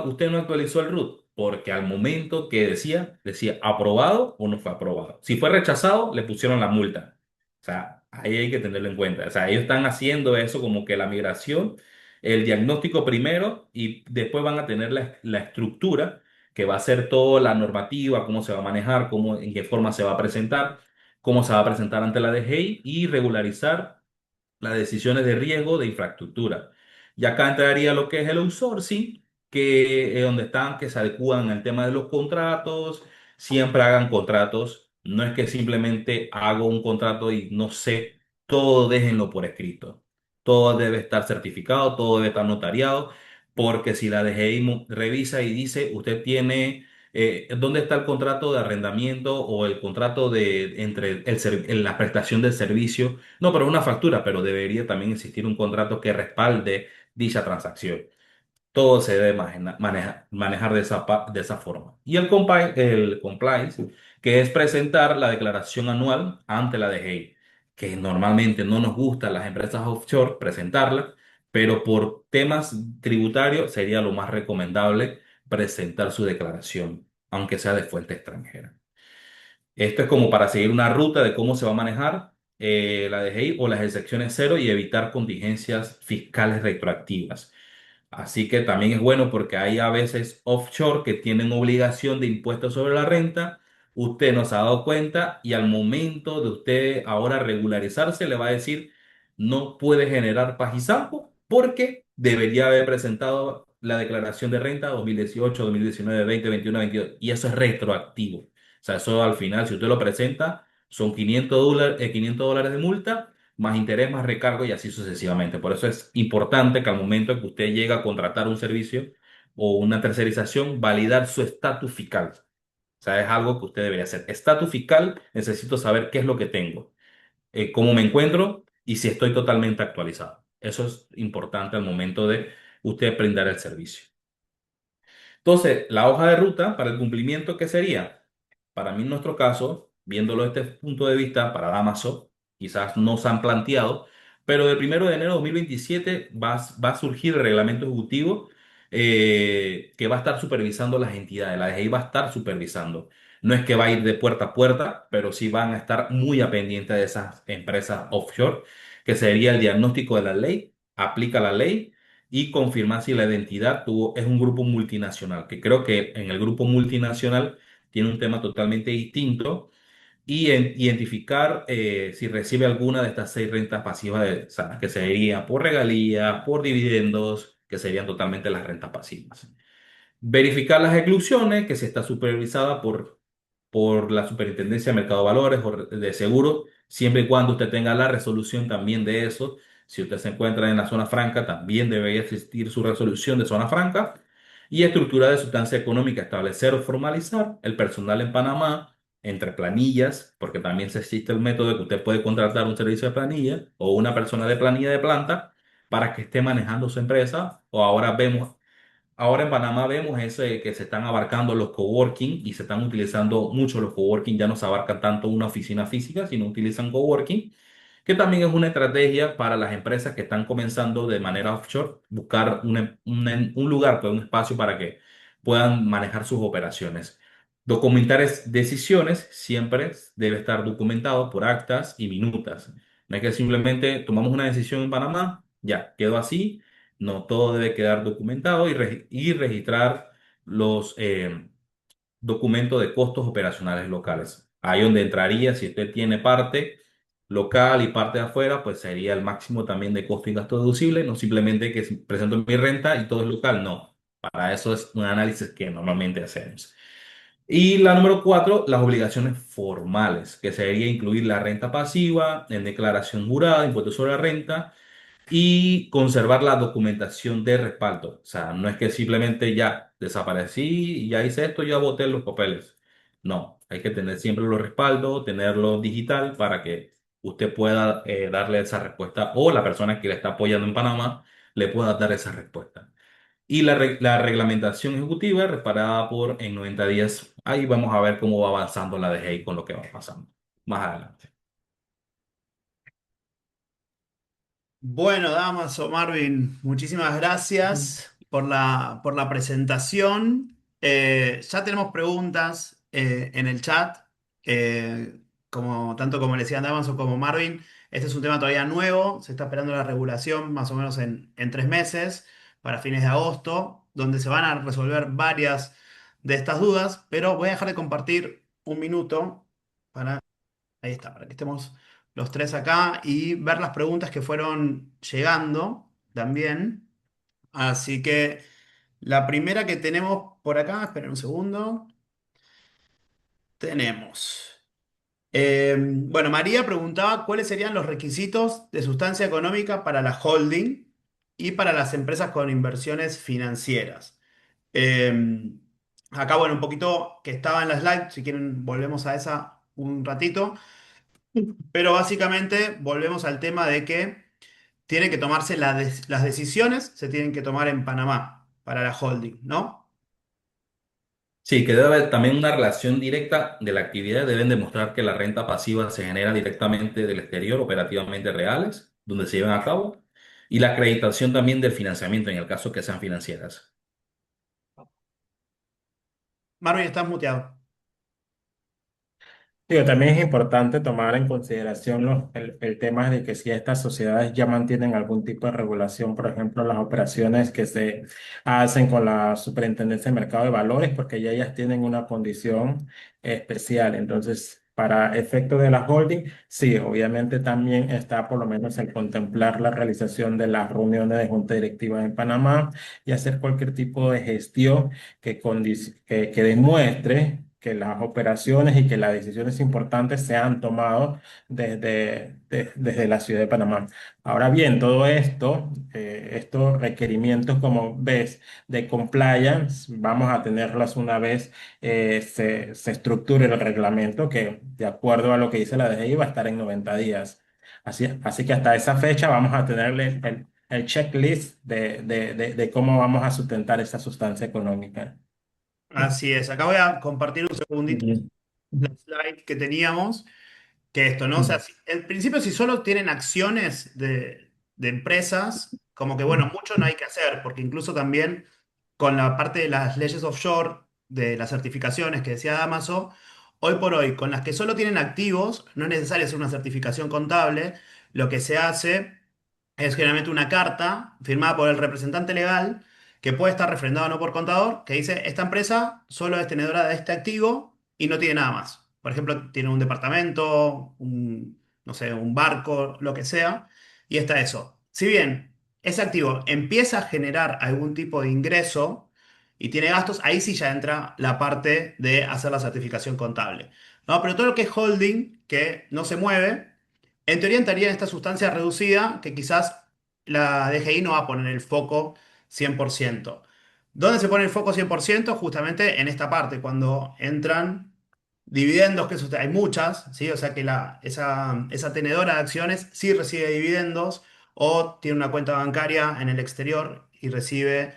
usted no actualizó el RUT? Porque al momento que decía aprobado o no fue aprobado. Si fue rechazado, le pusieron la multa. O sea, ahí hay que tenerlo en cuenta. O sea, ellos están haciendo eso como que la migración, el diagnóstico primero y después van a tener la estructura que va a ser toda la normativa, cómo se va a manejar, en qué forma se va a presentar, cómo se va a presentar ante la DGI y regularizar las decisiones de riesgo de infraestructura. Y acá entraría lo que es el outsourcing, que donde están, que se adecúan al tema de los contratos, siempre hagan contratos, no es que simplemente hago un contrato y no sé, todo déjenlo por escrito. Todo debe estar certificado, todo debe estar notariado, porque si la DGI revisa y dice, usted tiene ¿dónde está el contrato de arrendamiento o el contrato entre en la prestación del servicio? No, pero es una factura, pero debería también existir un contrato que respalde dicha transacción. Todo se debe manejar de esa forma. Y el compliance, que es presentar la declaración anual ante la DGI, que normalmente no nos gusta a las empresas offshore presentarla, pero por temas tributarios sería lo más recomendable presentar su declaración, aunque sea de fuente extranjera. Esto es como para seguir una ruta de cómo se va a manejar la DGI o las excepciones cero y evitar contingencias fiscales retroactivas. Así que también es bueno porque hay a veces offshore que tienen obligación de impuestos sobre la renta. Usted no se ha dado cuenta y al momento de usted ahora regularizarse le va a decir, no puede generar Pajisampo porque debería haber presentado la declaración de renta 2018, 2019, 20, 21, 22 y eso es retroactivo. O sea, eso al final, si usted lo presenta, son $500 de multa, más interés, más recargo y así sucesivamente. Por eso es importante que al momento en que usted llega a contratar un servicio o una tercerización, validar su estatus fiscal. O sea, es algo que usted debería hacer. Estatus fiscal, necesito saber qué es lo que tengo, cómo me encuentro y si estoy totalmente actualizado. Eso es importante al momento de usted brindar el servicio. Entonces, la hoja de ruta para el cumplimiento, ¿qué sería? Para mí, en nuestro caso, viéndolo desde este punto de vista, para Damaso, quizás no se han planteado, pero del 1 de enero de 2027 va a surgir el reglamento ejecutivo que va a estar supervisando las entidades. La DGI va a estar supervisando. No es que va a ir de puerta a puerta, pero sí van a estar muy a pendiente de esas empresas offshore, que sería el diagnóstico de la ley, aplica la ley y confirmar si la identidad es un grupo multinacional, que creo que en el grupo multinacional tiene un tema totalmente distinto y identificar si recibe alguna de estas 6 rentas pasivas, o sea, que sería por regalías, por dividendos, que serían totalmente las rentas pasivas. Verificar las exclusiones, que si está supervisada por la Superintendencia de Mercado de Valores o de Seguro, siempre y cuando usted tenga la resolución también de eso. Si usted se encuentra en la zona franca, también debería existir su resolución de zona franca. Y estructura de sustancia económica, establecer o formalizar el personal en Panamá entre planillas, porque también se existe el método de que usted puede contratar un servicio de planilla o una persona de planilla de planta para que esté manejando su empresa. O ahora en Panamá vemos ese que se están abarcando los coworking y se están utilizando mucho los coworking, ya no se abarca tanto una oficina física, sino utilizan coworking, que también es una estrategia para las empresas que están comenzando de manera offshore, buscar un lugar, pues, un espacio para que puedan manejar sus operaciones. Documentar decisiones siempre debe estar documentado por actas y minutas. No es que simplemente tomamos una decisión en Panamá, ya, quedó así. No, todo debe quedar documentado y registrar los documentos de costos operacionales locales. Ahí donde entraría, si usted tiene parte local y parte de afuera, pues sería el máximo también de costo y gasto deducible, no simplemente que presento mi renta y todo es local, no. Para eso es un análisis que normalmente hacemos. Y la número 4, las obligaciones formales, que sería incluir la renta pasiva en declaración jurada, impuesto sobre la renta y conservar la documentación de respaldo. O sea, no es que simplemente ya desaparecí, ya hice esto, ya boté los papeles. No, hay que tener siempre los respaldos, tenerlo digital para que usted pueda darle esa respuesta o la persona que le está apoyando en Panamá le pueda dar esa respuesta. Y la reglamentación ejecutiva reparada en 90 días. Ahí vamos a ver cómo va avanzando la DGI con lo que va pasando más adelante. Bueno, Damaso, Marvin, muchísimas gracias por la presentación. Ya tenemos preguntas en el chat, tanto como le decían Damaso como Marvin. Este es un tema todavía nuevo, se está esperando la regulación más o menos en 3 meses, para fines de agosto, donde se van a resolver varias de estas dudas, pero voy a dejar de compartir un minuto para ahí está, para que estemos los tres acá y ver las preguntas que fueron llegando también. Así que la primera que tenemos por acá, esperen un segundo, tenemos. Bueno, María preguntaba cuáles serían los requisitos de sustancia económica para la holding y para las empresas con inversiones financieras. Eh, Acá, bueno, un poquito que estaba en la slide, si quieren volvemos a esa un ratito. Pero básicamente volvemos al tema de que tienen que tomarse las decisiones, se tienen que tomar en Panamá para la holding, ¿no? Sí, que debe haber también una relación directa de la actividad. Deben demostrar que la renta pasiva se genera directamente del exterior, operativamente reales, donde se llevan a cabo, y la acreditación también del financiamiento, en el caso que sean financieras. Marvin, estás muteado. Digo, también es importante tomar en consideración el tema de que si estas sociedades ya mantienen algún tipo de regulación, por ejemplo, las operaciones que se hacen con la Superintendencia de Mercado de Valores, porque ya ellas tienen una condición especial. Entonces, Para efecto de la holding, sí, obviamente también está por lo menos el contemplar la realización de las reuniones de junta directiva en Panamá y hacer cualquier tipo de gestión que demuestre que las operaciones y que las decisiones importantes se han tomado desde la ciudad de Panamá. Ahora bien, todo esto, estos requerimientos, como ves, de compliance, vamos a tenerlos una vez se estructure el reglamento, que de acuerdo a lo que dice la DGI va a estar en 90 días. Así que hasta esa fecha vamos a tenerle el checklist de cómo vamos a sustentar esta sustancia económica. Así es. Acá voy a compartir un segundito Ujú. la slide que teníamos, que esto, ¿no? O sea, en principio, si solo tienen acciones de empresas, como que, bueno, mucho no hay que hacer, porque incluso también con la parte de las leyes offshore, de las certificaciones que decía Damaso, hoy por hoy, con las que solo tienen activos, no es necesario hacer una certificación contable, lo que se hace es generalmente una carta firmada por el representante legal que puede estar refrendada o no por contador, que dice, esta empresa solo es tenedora de este activo y no tiene nada más. Por ejemplo, tiene un departamento, no sé, un barco, lo que sea, y está eso. Si bien ese activo empieza a generar algún tipo de ingreso y tiene gastos, ahí sí ya entra la parte de hacer la certificación contable. ¿No? Pero todo lo que es holding, que no se mueve, en teoría entraría en esta sustancia reducida que quizás la DGI no va a poner el foco 100%. ¿Dónde se pone el foco 100%? Justamente en esta parte, cuando entran dividendos, que eso hay muchas, ¿sí? O sea que esa tenedora de acciones sí recibe dividendos o tiene una cuenta bancaria en el exterior y recibe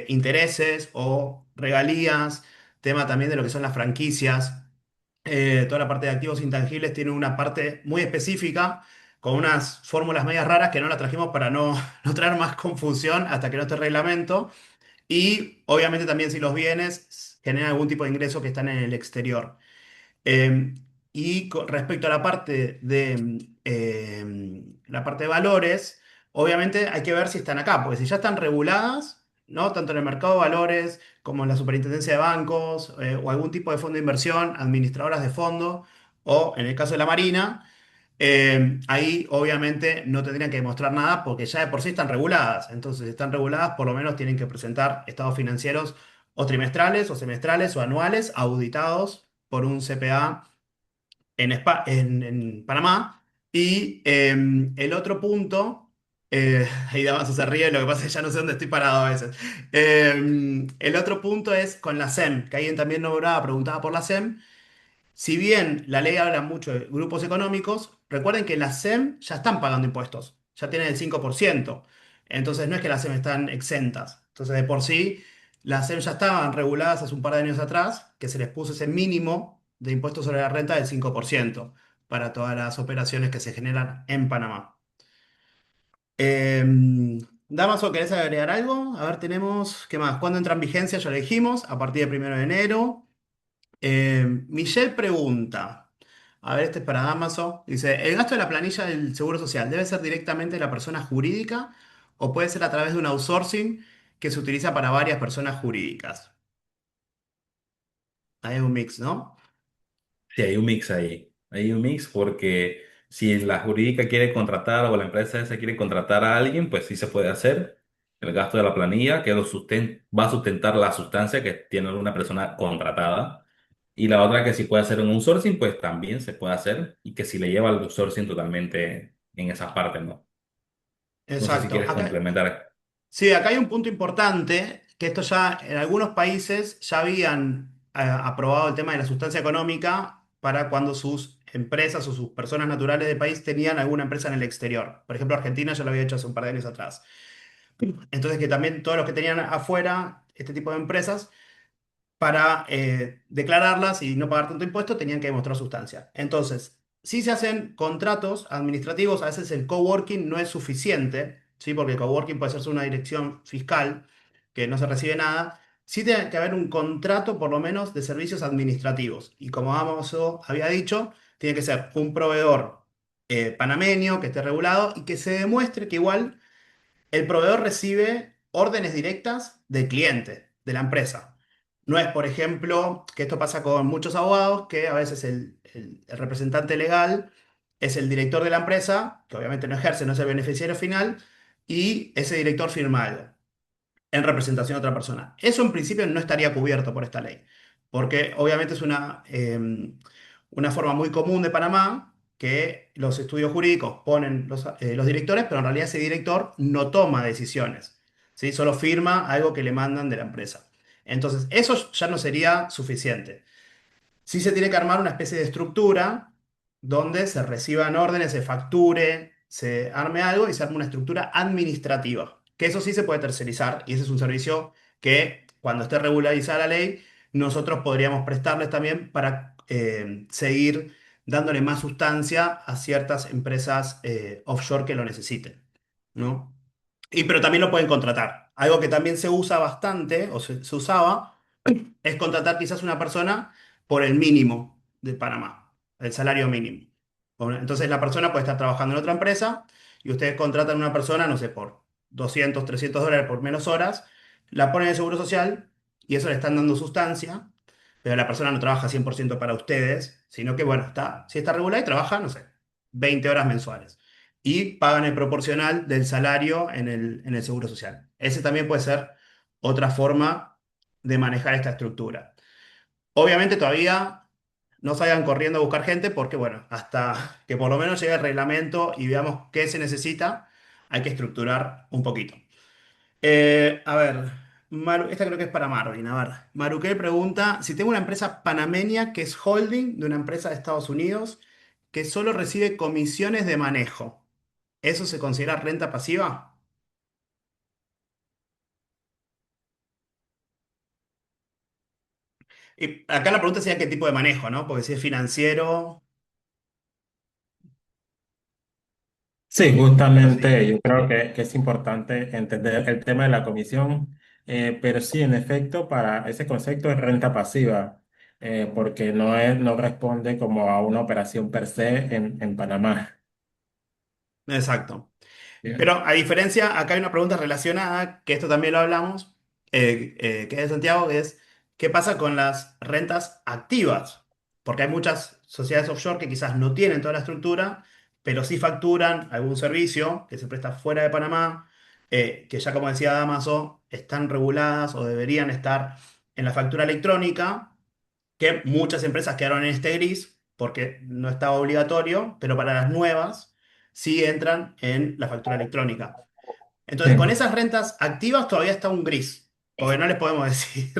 intereses o regalías, tema también de lo que son las franquicias. Toda la parte de activos intangibles tiene una parte muy específica con unas fórmulas medias raras que no las trajimos para no, no traer más confusión hasta que no esté el reglamento. Y obviamente también si los bienes generan algún tipo de ingreso que están en el exterior. Eh, y con respecto a la parte de valores, obviamente hay que ver si están acá, porque si ya están reguladas, ¿no? Tanto en el mercado de valores como en la superintendencia de bancos, o algún tipo de fondo de inversión, administradoras de fondo, o en el caso de la Marina, ahí obviamente no tendrían que demostrar nada porque ya de por sí están reguladas. Entonces, si están reguladas, por lo menos tienen que presentar estados financieros o trimestrales o semestrales o anuales auditados por un CPA en Panamá. Y el otro punto, ahí Damaso se ríe, lo que pasa es que ya no sé dónde estoy parado a veces. El otro punto es con la SEM, que alguien también nombraba, preguntaba por la SEM. Si bien la ley habla mucho de grupos económicos, recuerden que las SEM ya están pagando impuestos, ya tienen el 5%. Entonces no es que las SEM están exentas. Entonces de por sí, las SEM ya estaban reguladas hace un par de años atrás, que se les puso ese mínimo de impuestos sobre la renta del 5% para todas las operaciones que se generan en Panamá. Eh, Damaso, ¿querés agregar algo? A ver, tenemos, ¿qué más? ¿Cuándo entra en vigencia? Ya lo dijimos, a partir del 1 de enero. Michelle pregunta, a ver, este es para Damaso, dice, ¿el gasto de la planilla del Seguro Social debe ser directamente de la persona jurídica o puede ser a través de un outsourcing que se utiliza para varias personas jurídicas? Hay un mix, ¿no? Sí, hay un mix ahí. Hay un mix porque si la jurídica quiere contratar o la empresa esa quiere contratar a alguien, pues sí se puede hacer. El gasto de la planilla que va a sustentar la sustancia que tiene una persona contratada. Y la otra que si puede hacer un outsourcing, pues también se puede hacer. Y que si le lleva al outsourcing totalmente en esa parte, ¿no? No sé si Exacto. quieres Acá, complementar. sí, acá hay un punto importante, que esto ya en algunos países ya habían aprobado el tema de la sustancia económica para cuando sus empresas o sus personas naturales del país tenían alguna empresa en el exterior. Por ejemplo, Argentina ya lo había hecho hace un par de años atrás. Entonces, que también todos los que tenían afuera este tipo de empresas, para declararlas y no pagar tanto impuesto, tenían que demostrar sustancia. Entonces, si se hacen contratos administrativos, a veces el coworking no es suficiente, ¿sí? Porque el coworking puede ser una dirección fiscal que no se recibe nada. Sí tiene que haber un contrato, por lo menos, de servicios administrativos. Y como Amazo había dicho, tiene que ser un proveedor panameño que esté regulado y que se demuestre que igual el proveedor recibe órdenes directas del cliente, de la empresa. No es, por ejemplo, que esto pasa con muchos abogados, que a veces el representante legal es el director de la empresa, que obviamente no ejerce, no es el beneficiario final, y ese director firma algo en representación de otra persona. Eso en principio no estaría cubierto por esta ley, porque obviamente es una forma muy común de Panamá que los estudios jurídicos ponen los directores, pero en realidad ese director no toma decisiones, ¿sí? Solo firma algo que le mandan de la empresa. Entonces, eso ya no sería suficiente. Sí se tiene que armar una especie de estructura donde se reciban órdenes, se facture, se arme algo y se arme una estructura administrativa, que eso sí se puede tercerizar y ese es un servicio que cuando esté regularizada la ley, nosotros podríamos prestarles también para seguir dándole más sustancia a ciertas empresas offshore que lo necesiten, ¿no? Y pero también lo pueden contratar. Algo que también se usa bastante o se usaba es contratar quizás una persona por el mínimo de Panamá, el salario mínimo. Entonces la persona puede estar trabajando en otra empresa y ustedes contratan a una persona, no sé, por 200, $300 por menos horas, la ponen en el seguro social y eso le están dando sustancia, pero la persona no trabaja 100% para ustedes, sino que, bueno, si está regular y trabaja, no sé, 20 horas mensuales. Y pagan el proporcional del salario en el seguro social. Ese también puede ser otra forma de manejar esta estructura. Obviamente todavía no salgan corriendo a buscar gente porque, bueno, hasta que por lo menos llegue el reglamento y veamos qué se necesita, hay que estructurar un poquito. A ver, esta creo que es para Marvin. A ver, Maruquel pregunta, si tengo una empresa panameña que es holding de una empresa de Estados Unidos que solo recibe comisiones de manejo, ¿eso se considera renta pasiva? Y acá la pregunta sería qué tipo de manejo, ¿no? Porque si es financiero, Sí, pero sí. justamente yo creo que es importante entender el tema de la comisión, pero sí, en efecto, para ese concepto es renta pasiva, porque no responde como a una operación per se en Panamá. Exacto. Bien. Pero a diferencia, acá hay una pregunta relacionada, que esto también lo hablamos, que es de Santiago, que es, ¿qué pasa con las rentas activas? Porque hay muchas sociedades offshore que quizás no tienen toda la estructura, pero sí facturan algún servicio que se presta fuera de Panamá, que ya como decía Damaso, están reguladas o deberían estar en la factura electrónica, que muchas empresas quedaron en este gris porque no estaba obligatorio, pero para las nuevas sí entran en la factura electrónica. Sí. Entonces, con esas rentas activas todavía está un gris, porque no les podemos decir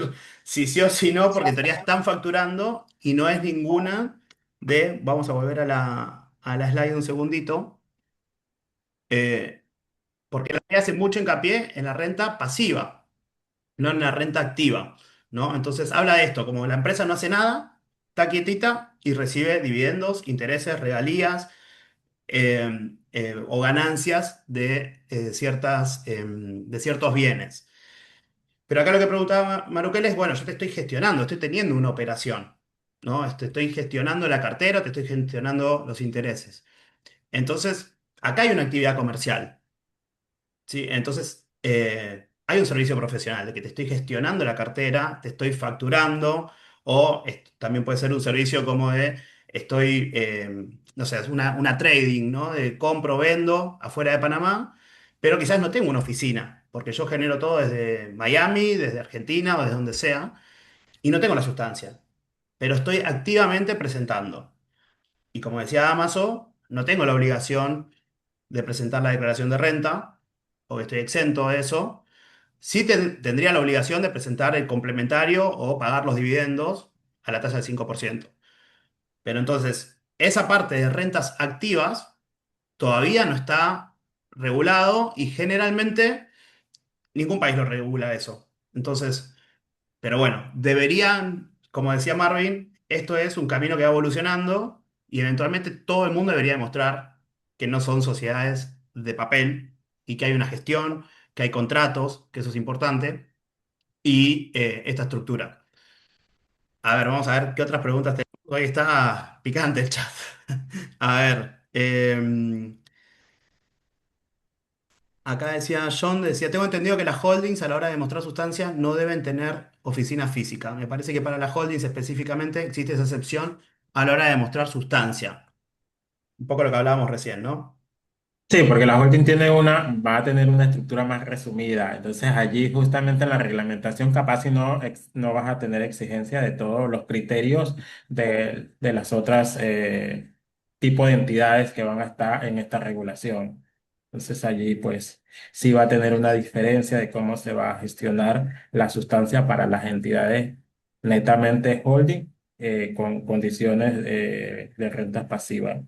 si sí o si no, porque en teoría están facturando y no es ninguna vamos a volver a la slide un segundito, eh, porque la ley hace mucho hincapié en la renta pasiva, no en la renta activa, ¿no? Entonces habla de esto, como la empresa no hace nada, está quietita y recibe dividendos, intereses, regalías o ganancias de ciertos bienes. Pero acá lo que preguntaba Maruquel es, bueno, yo te estoy gestionando, estoy teniendo una operación, ¿no? Estoy gestionando la cartera, te estoy gestionando los intereses. Entonces, acá hay una actividad comercial. ¿Sí? Entonces, hay un servicio profesional de que te estoy gestionando la cartera, te estoy facturando, o también puede ser un servicio como de no sé, es una trading, ¿no? De compro, vendo afuera de Panamá, pero quizás no tengo una oficina, porque yo genero todo desde Miami, desde Argentina o desde donde sea, y no tengo la sustancia, pero estoy activamente presentando. Y como decía Damaso, no tengo la obligación de presentar la declaración de renta, porque estoy exento de eso. Sí tendría la obligación de presentar el complementario o pagar los dividendos a la tasa del 5%. Pero entonces, esa parte de rentas activas todavía no está regulado y generalmente ningún país lo regula eso. Entonces, pero bueno, deberían, como decía Marvin, esto es un camino que va evolucionando y eventualmente todo el mundo debería demostrar que no son sociedades de papel y que hay una gestión, que hay contratos, que eso es importante, y esta estructura. A ver, vamos a ver qué otras preguntas tenemos. Hoy está picante el chat. A ver, Acá decía John, decía, tengo entendido que las holdings a la hora de mostrar sustancia no deben tener oficina física. Me parece que para las holdings específicamente existe esa excepción a la hora de mostrar sustancia. Un poco lo que hablábamos recién, ¿no? Sí, porque la holding va a tener una estructura más resumida. Entonces allí justamente en la reglamentación capaz si no, no vas a tener exigencia de todos los criterios de las otras tipos de entidades que van a estar en esta regulación. Entonces allí pues sí va a tener una diferencia de cómo se va a gestionar la sustancia para las entidades netamente holding con condiciones de renta pasiva.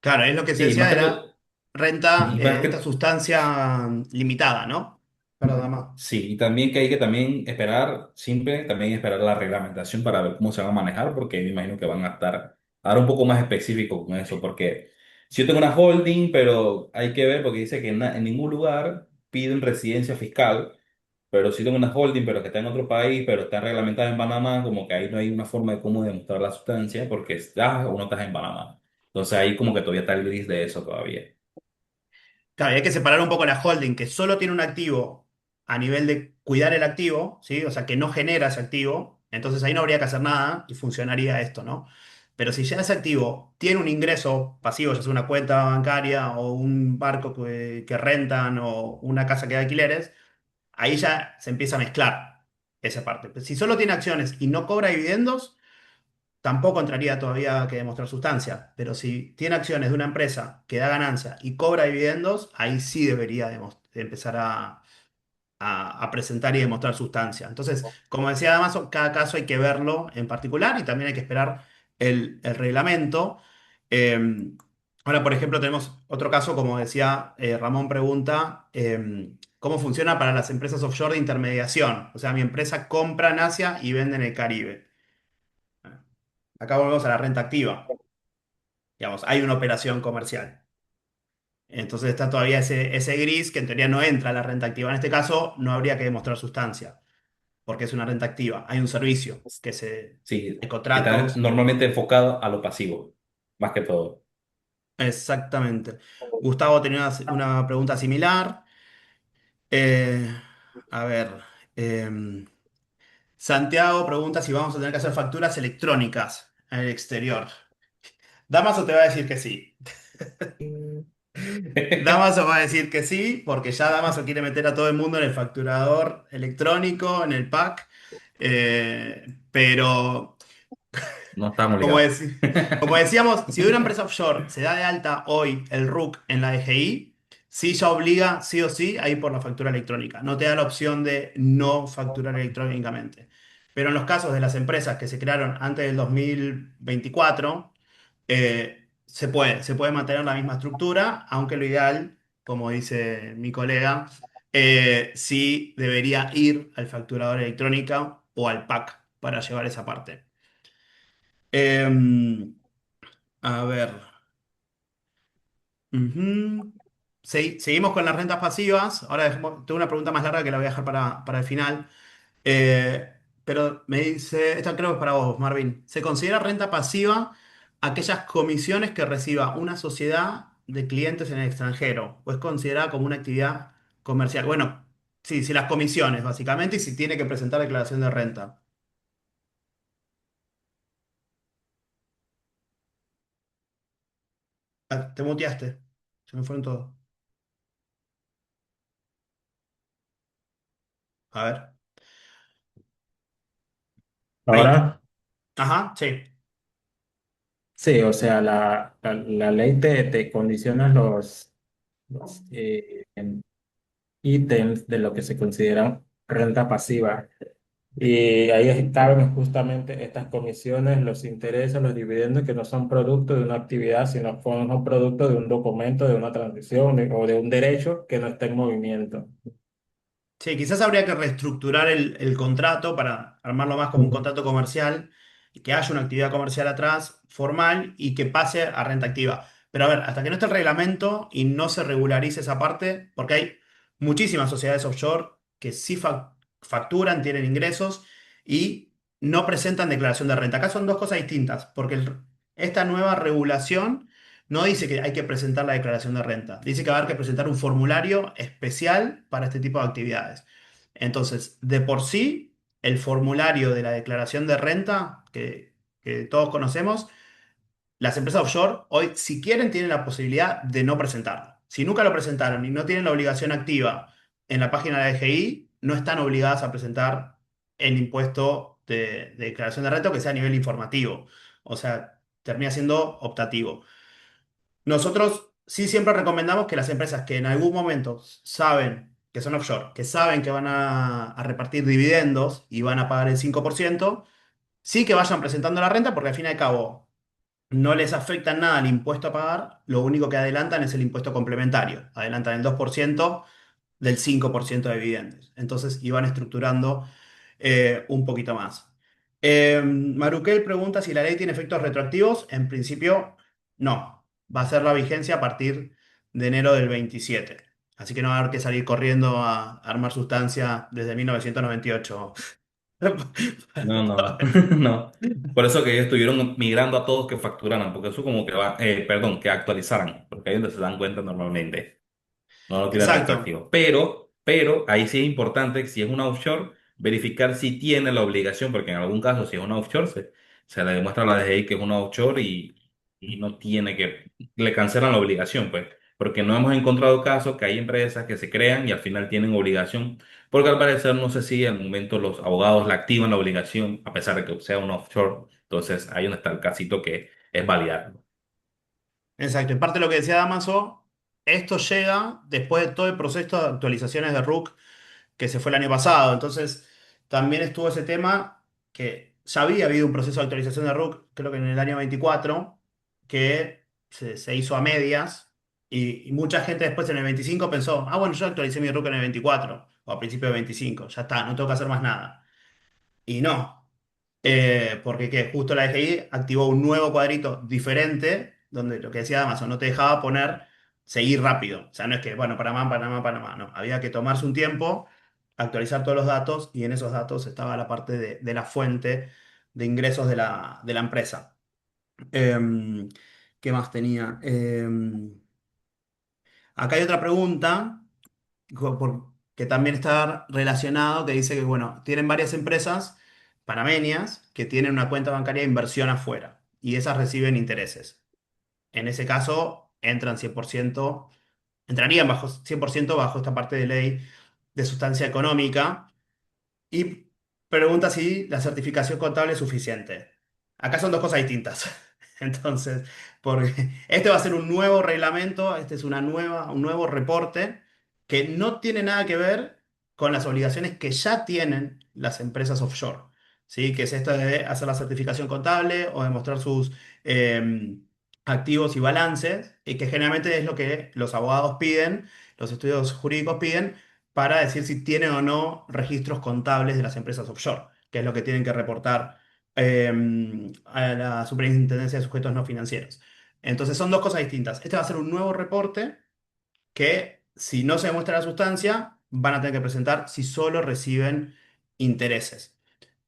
Claro, es lo que se Sí, decía más de que la todo, renta, y más esta que, sustancia limitada, ¿no? Perdón, más. sí, y también que hay que también esperar, siempre también esperar la reglamentación para ver cómo se van a manejar, porque me imagino que van a estar ahora un poco más específicos con eso, porque si yo tengo una holding, pero hay que ver, porque dice que en ningún lugar piden residencia fiscal, pero si tengo una holding, pero que está en otro país, pero está reglamentada en Panamá, como que ahí no hay una forma de cómo demostrar la sustancia, porque estás o no estás en Panamá. Entonces ahí como que todavía está el gris de eso todavía. Claro, y hay que separar un poco la holding, que solo tiene un activo a nivel de cuidar el activo, ¿sí? O sea, que no genera ese activo, entonces ahí no habría que hacer nada y funcionaría esto, ¿no? Pero si ya ese activo tiene un ingreso pasivo, ya sea una cuenta bancaria o un barco que rentan o una casa que da alquileres, ahí ya se empieza a mezclar esa parte. Pero si solo tiene acciones y no cobra dividendos, tampoco entraría todavía que demostrar sustancia, pero si tiene acciones de una empresa que da ganancia y cobra dividendos, ahí sí debería empezar a presentar y demostrar sustancia. Entonces, como decía Damaso, cada caso hay que verlo en particular y también hay que esperar el reglamento. Eh, ahora, por ejemplo, tenemos otro caso, como decía Ramón pregunta, ¿cómo funciona para las empresas offshore de intermediación? O sea, mi empresa compra en Asia y vende en el Caribe. Acá volvemos a la renta activa. Digamos, hay una operación comercial. Entonces está todavía ese gris que en teoría no entra a la renta activa. En este caso no habría que demostrar sustancia, porque es una renta activa. Hay un servicio Sí, hay que está contratos. normalmente enfocado a lo pasivo, más que todo. Exactamente. Gustavo tenía una pregunta similar. Eh, a ver, Santiago pregunta si vamos a tener que hacer facturas electrónicas en el exterior. Damaso te va a decir que sí. Damaso va a decir que sí, porque ya Damaso quiere meter a todo el mundo en el facturador electrónico, en el PAC. Pero, No estamos como, ligados. deci- como decíamos, si una empresa offshore se da de alta hoy el RUC en la DGI, sí ya obliga sí o sí a ir por la factura electrónica. No te da la opción de no facturar electrónicamente. Pero en los casos de las empresas que se crearon antes del 2024, se puede mantener la misma estructura, aunque lo ideal, como dice mi colega, sí debería ir al facturador electrónica o al PAC para llevar esa parte. Em, a ver. Ujú. Seguimos con las rentas pasivas. Ahora tengo una pregunta más larga que la voy a dejar para el final. Eh, pero me dice, esta creo que es para vos, Marvin. ¿Se considera renta pasiva aquellas comisiones que reciba una sociedad de clientes en el extranjero? ¿O es considerada como una actividad comercial? Bueno, sí, sí, las comisiones, básicamente, y si tiene que presentar declaración de renta. Ah, te muteaste. Se me fueron todos. A ver. Ahí. Ahora, Ajá, sí. sí, o sea, la ley te condiciona los ítems de lo que se considera renta pasiva. Y ahí caben justamente estas comisiones, los intereses, los dividendos que no son producto de una actividad, sino son producto de un documento, de una transición o de un derecho que no está en movimiento. Sí, quizás habría que reestructurar el contrato para armarlo más como un contrato comercial, y que haya una actividad comercial atrás, formal, y que pase a renta activa. Pero a ver, hasta que no esté el reglamento y no se regularice esa parte, porque hay muchísimas sociedades offshore que sí facturan, tienen ingresos y no presentan declaración de renta. Acá son dos cosas distintas, porque esta nueva regulación no dice que hay que presentar la declaración de renta, dice que va a haber que presentar un formulario especial para este tipo de actividades. Entonces, de por sí, el formulario de la declaración de renta que todos conocemos, las empresas offshore hoy, si quieren, tienen la posibilidad de no presentarlo. Si nunca lo presentaron y no tienen la obligación activa en la página de la DGI, no están obligadas a presentar el impuesto de declaración de renta que sea a nivel informativo. O sea, termina siendo optativo. Nosotros sí siempre recomendamos que las empresas que en algún momento saben que son offshore, que saben que van a repartir dividendos y van a pagar el 5%, sí que vayan presentando la renta porque al fin y al cabo no les afecta en nada el impuesto a pagar, lo único que adelantan es el impuesto complementario. Adelantan el 2% del 5% de dividendos. Entonces iban estructurando un poquito más. Maruquel pregunta si la ley tiene efectos retroactivos. En principio, no. Va a ser la vigencia a partir de enero del 27. Así que no va a haber que salir corriendo a armar sustancia desde 1998. No, no, no. Por eso que ellos estuvieron migrando a todos que facturaran, porque eso como que va, perdón, que actualizaran, porque ahí es donde se dan cuenta normalmente. No lo tiene Exacto. retroactivo. Pero ahí sí es importante, si es una offshore, verificar si tiene la obligación, porque en algún caso, si es una offshore, se le demuestra a la DGI que es una offshore y no tiene que, le cancelan la obligación, pues. Porque no hemos encontrado casos que hay empresas que se crean y al final tienen obligación, porque al parecer no sé si al momento los abogados la activan la obligación, a pesar de que sea una offshore. Entonces ahí donde está el casito que es validarlo. Exacto. En parte lo que decía Damaso, esto llega después de todo el proceso de actualizaciones de RUC que se fue el año pasado. Entonces, también estuvo ese tema que ya había habido un proceso de actualización de RUC, creo que en el año 24, que se hizo a medias y mucha gente después en el 25 pensó, bueno, yo actualicé mi RUC en el 24 o a principio de 25, ya está, no tengo que hacer más nada. Y no, porque que justo la DGI activó un nuevo cuadrito diferente, donde lo que decía Amazon no te dejaba poner seguir rápido. O sea, no es que, bueno, Panamá, Panamá, Panamá, no. Había que tomarse un tiempo, actualizar todos los datos y en esos datos estaba la parte de la fuente de ingresos de la empresa. Em, ¿Qué más tenía? Acá hay otra pregunta que también está relacionado, que dice que, bueno, tienen varias empresas panameñas que tienen una cuenta bancaria de inversión afuera y esas reciben intereses. En ese caso, entrarían bajo 100% bajo esta parte de ley de sustancia económica y pregunta si la certificación contable es suficiente. Acá son dos cosas distintas. Entonces, porque este va a ser un nuevo reglamento, este es un nuevo reporte que no tiene nada que ver con las obligaciones que ya tienen las empresas offshore. ¿Sí? Que es esto de hacer la certificación contable o demostrar sus eh, activos y balances, y que generalmente es lo que los abogados piden, los estudios jurídicos piden para decir si tienen o no registros contables de las empresas offshore, que es lo que tienen que reportar eh, a la Superintendencia de Sujetos No Financieros. Entonces son dos cosas distintas. Este va a ser un nuevo reporte que, si no se demuestra la sustancia, van a tener que presentar si solo reciben intereses.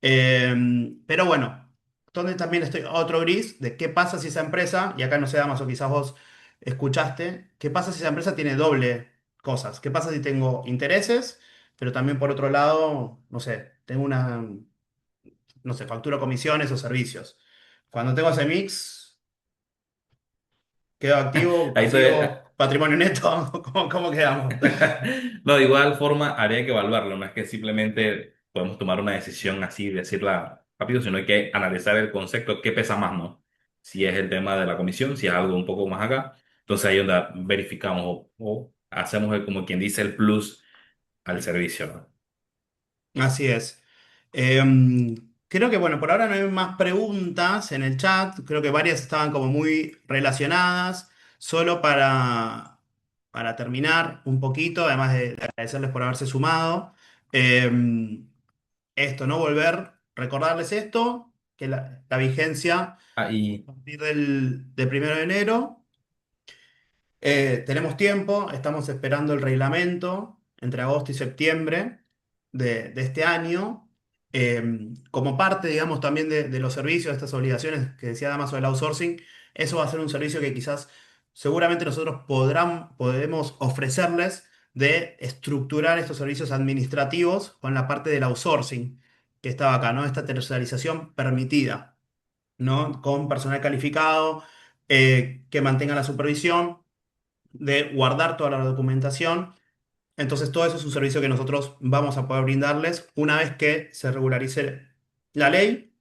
Pero bueno, donde también estoy otro gris de qué pasa si esa empresa, y acá no sé, Damaso, quizás vos escuchaste, qué pasa si esa empresa tiene doble cosas, qué pasa si tengo intereses, pero también por otro lado, no sé, tengo no sé, facturo comisiones o servicios. Cuando tengo ese mix, quedo activo, Ahí se, pasivo, patrimonio neto, ¿cómo quedamos? No, de igual forma habría que evaluarlo, no es que simplemente podemos tomar una decisión así y decirla rápido, sino hay que analizar el concepto, qué pesa más, ¿no? Si es el tema de la comisión, si es algo un poco más acá, entonces ahí es donde verificamos o hacemos como quien dice el plus al servicio, ¿no? Así es. Creo que, bueno, por ahora no hay más preguntas en el chat. Creo que varias estaban como muy relacionadas. Solo para terminar un poquito, además de agradecerles por haberse sumado. Esto, no volver, recordarles esto, que la vigencia a Ah, y partir del 1 de enero. Tenemos tiempo, estamos esperando el reglamento entre agosto y septiembre de este año. Como parte, digamos, también de los servicios, de estas obligaciones que decía Damaso del outsourcing, eso va a ser un servicio que quizás seguramente nosotros podemos ofrecerles de estructurar estos servicios administrativos con la parte del outsourcing que estaba acá, ¿no? Esta tercerización permitida, ¿no? Con personal calificado que mantenga la supervisión de guardar toda la documentación. Entonces, todo eso es un servicio que nosotros vamos a poder brindarles una vez que se regularice la ley.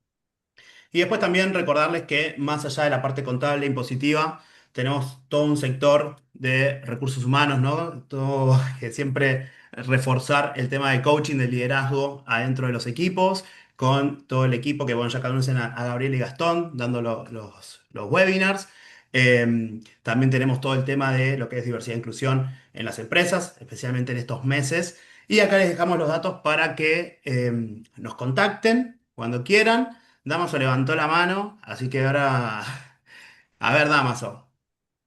Y después también recordarles que más allá de la parte contable e impositiva, tenemos todo un sector de recursos humanos, ¿no? Todo que siempre reforzar el tema de coaching, de liderazgo adentro de los equipos, con todo el equipo que, bueno, ya conocen a Gabriel y Gastón dando los webinars. También tenemos todo el tema de lo que es diversidad e inclusión en las empresas, especialmente en estos meses. Y acá les dejamos los datos para que nos contacten cuando quieran. Damaso levantó la mano, así que ahora, a ver, Damaso,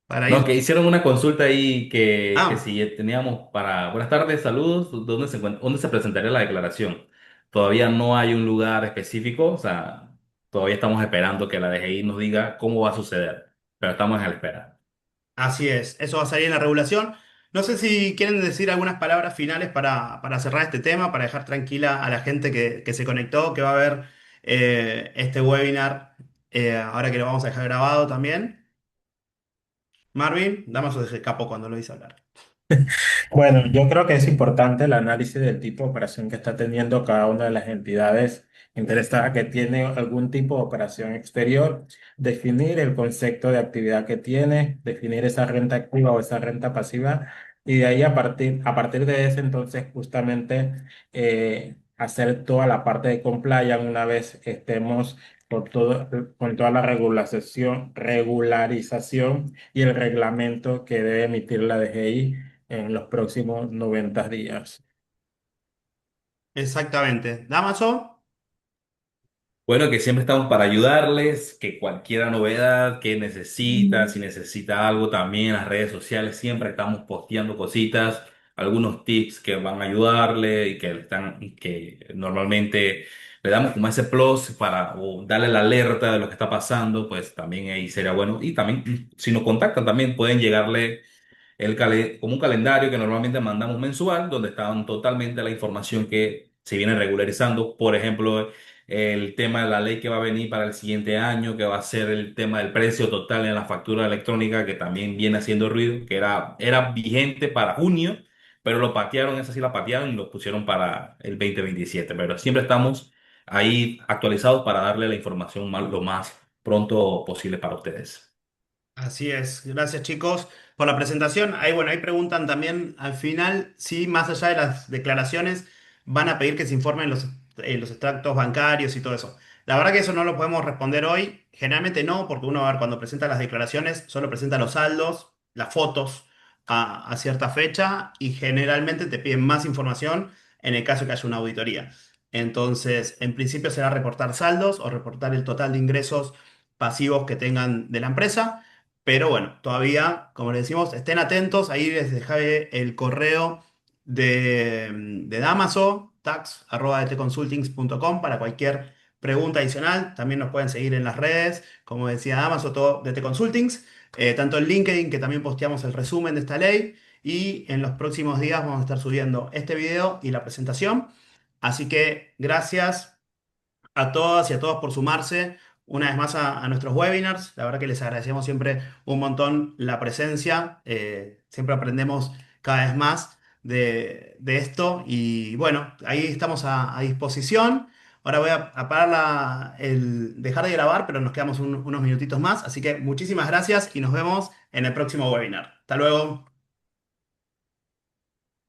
para No, ir. que hicieron una consulta ahí que Ah, si teníamos para... Buenas tardes, saludos. ¿Dónde se presentaría la declaración? Todavía no hay un lugar específico, o sea, todavía estamos esperando que la DGI nos diga cómo va a suceder, pero estamos en la espera. así es, eso va a salir en la regulación. No sé si quieren decir algunas palabras finales para cerrar este tema, para dejar tranquila a la gente que se conectó, que va a ver este webinar, ahora que lo vamos a dejar grabado también. Marvin, Damaso se escapó cuando lo hice hablar. Bueno, yo creo que es importante el análisis del tipo de operación que está teniendo cada una de las entidades interesadas que tiene algún tipo de operación exterior, definir el concepto de actividad que tiene, definir esa renta activa o esa renta pasiva, y de ahí a partir de ese entonces justamente hacer toda la parte de compliance una vez estemos con toda la regularización y el reglamento que debe emitir la DGI en los próximos 90 días. Exactamente. Damaso, Bueno, que siempre estamos para ayudarles, que cualquier novedad que necesita, si necesita algo también en las redes sociales, siempre estamos posteando cositas, algunos tips que van a ayudarle y que normalmente le damos como ese plus para o darle la alerta de lo que está pasando, pues también ahí sería bueno. Y también, si nos contactan, también pueden llegarle como un calendario que normalmente mandamos mensual, donde está totalmente la información que se viene regularizando. Por ejemplo, el tema de la ley que va a venir para el siguiente año, que va a ser el tema del precio total en la factura electrónica, que también viene haciendo ruido, que era vigente para junio, pero lo patearon, esa sí la patearon y lo pusieron para el 2027. Pero siempre estamos ahí actualizados para darle la información lo más pronto posible para ustedes. así es. Gracias, chicos, por la presentación. Ahí, bueno, ahí preguntan también al final si más allá de las declaraciones van a pedir que se informen los extractos bancarios y todo eso. La verdad que eso no lo podemos responder hoy. Generalmente no, porque uno, a ver, cuando presenta las declaraciones, solo presenta los saldos, las fotos a cierta fecha y generalmente te piden más información en el caso que haya una auditoría. Entonces, en principio será reportar saldos o reportar el total de ingresos pasivos que tengan de la empresa. Pero bueno, todavía, como les decimos, estén atentos. Ahí les dejé el correo de Damaso, tax@dtconsultings.com para cualquier pregunta adicional. También nos pueden seguir en las redes, como decía Damaso, todo DT Consultings. Tanto en LinkedIn, que también posteamos el resumen de esta ley. Y en los próximos días vamos a estar subiendo este video y la presentación. Así que gracias a todas y a todos por sumarse una vez más a nuestros webinars. La verdad que les agradecemos siempre un montón la presencia. Siempre aprendemos cada vez más de esto. Y bueno, ahí estamos a disposición. Ahora voy a parar dejar de grabar, pero nos quedamos unos minutitos más. Así que muchísimas gracias y nos vemos en el próximo webinar. Hasta luego.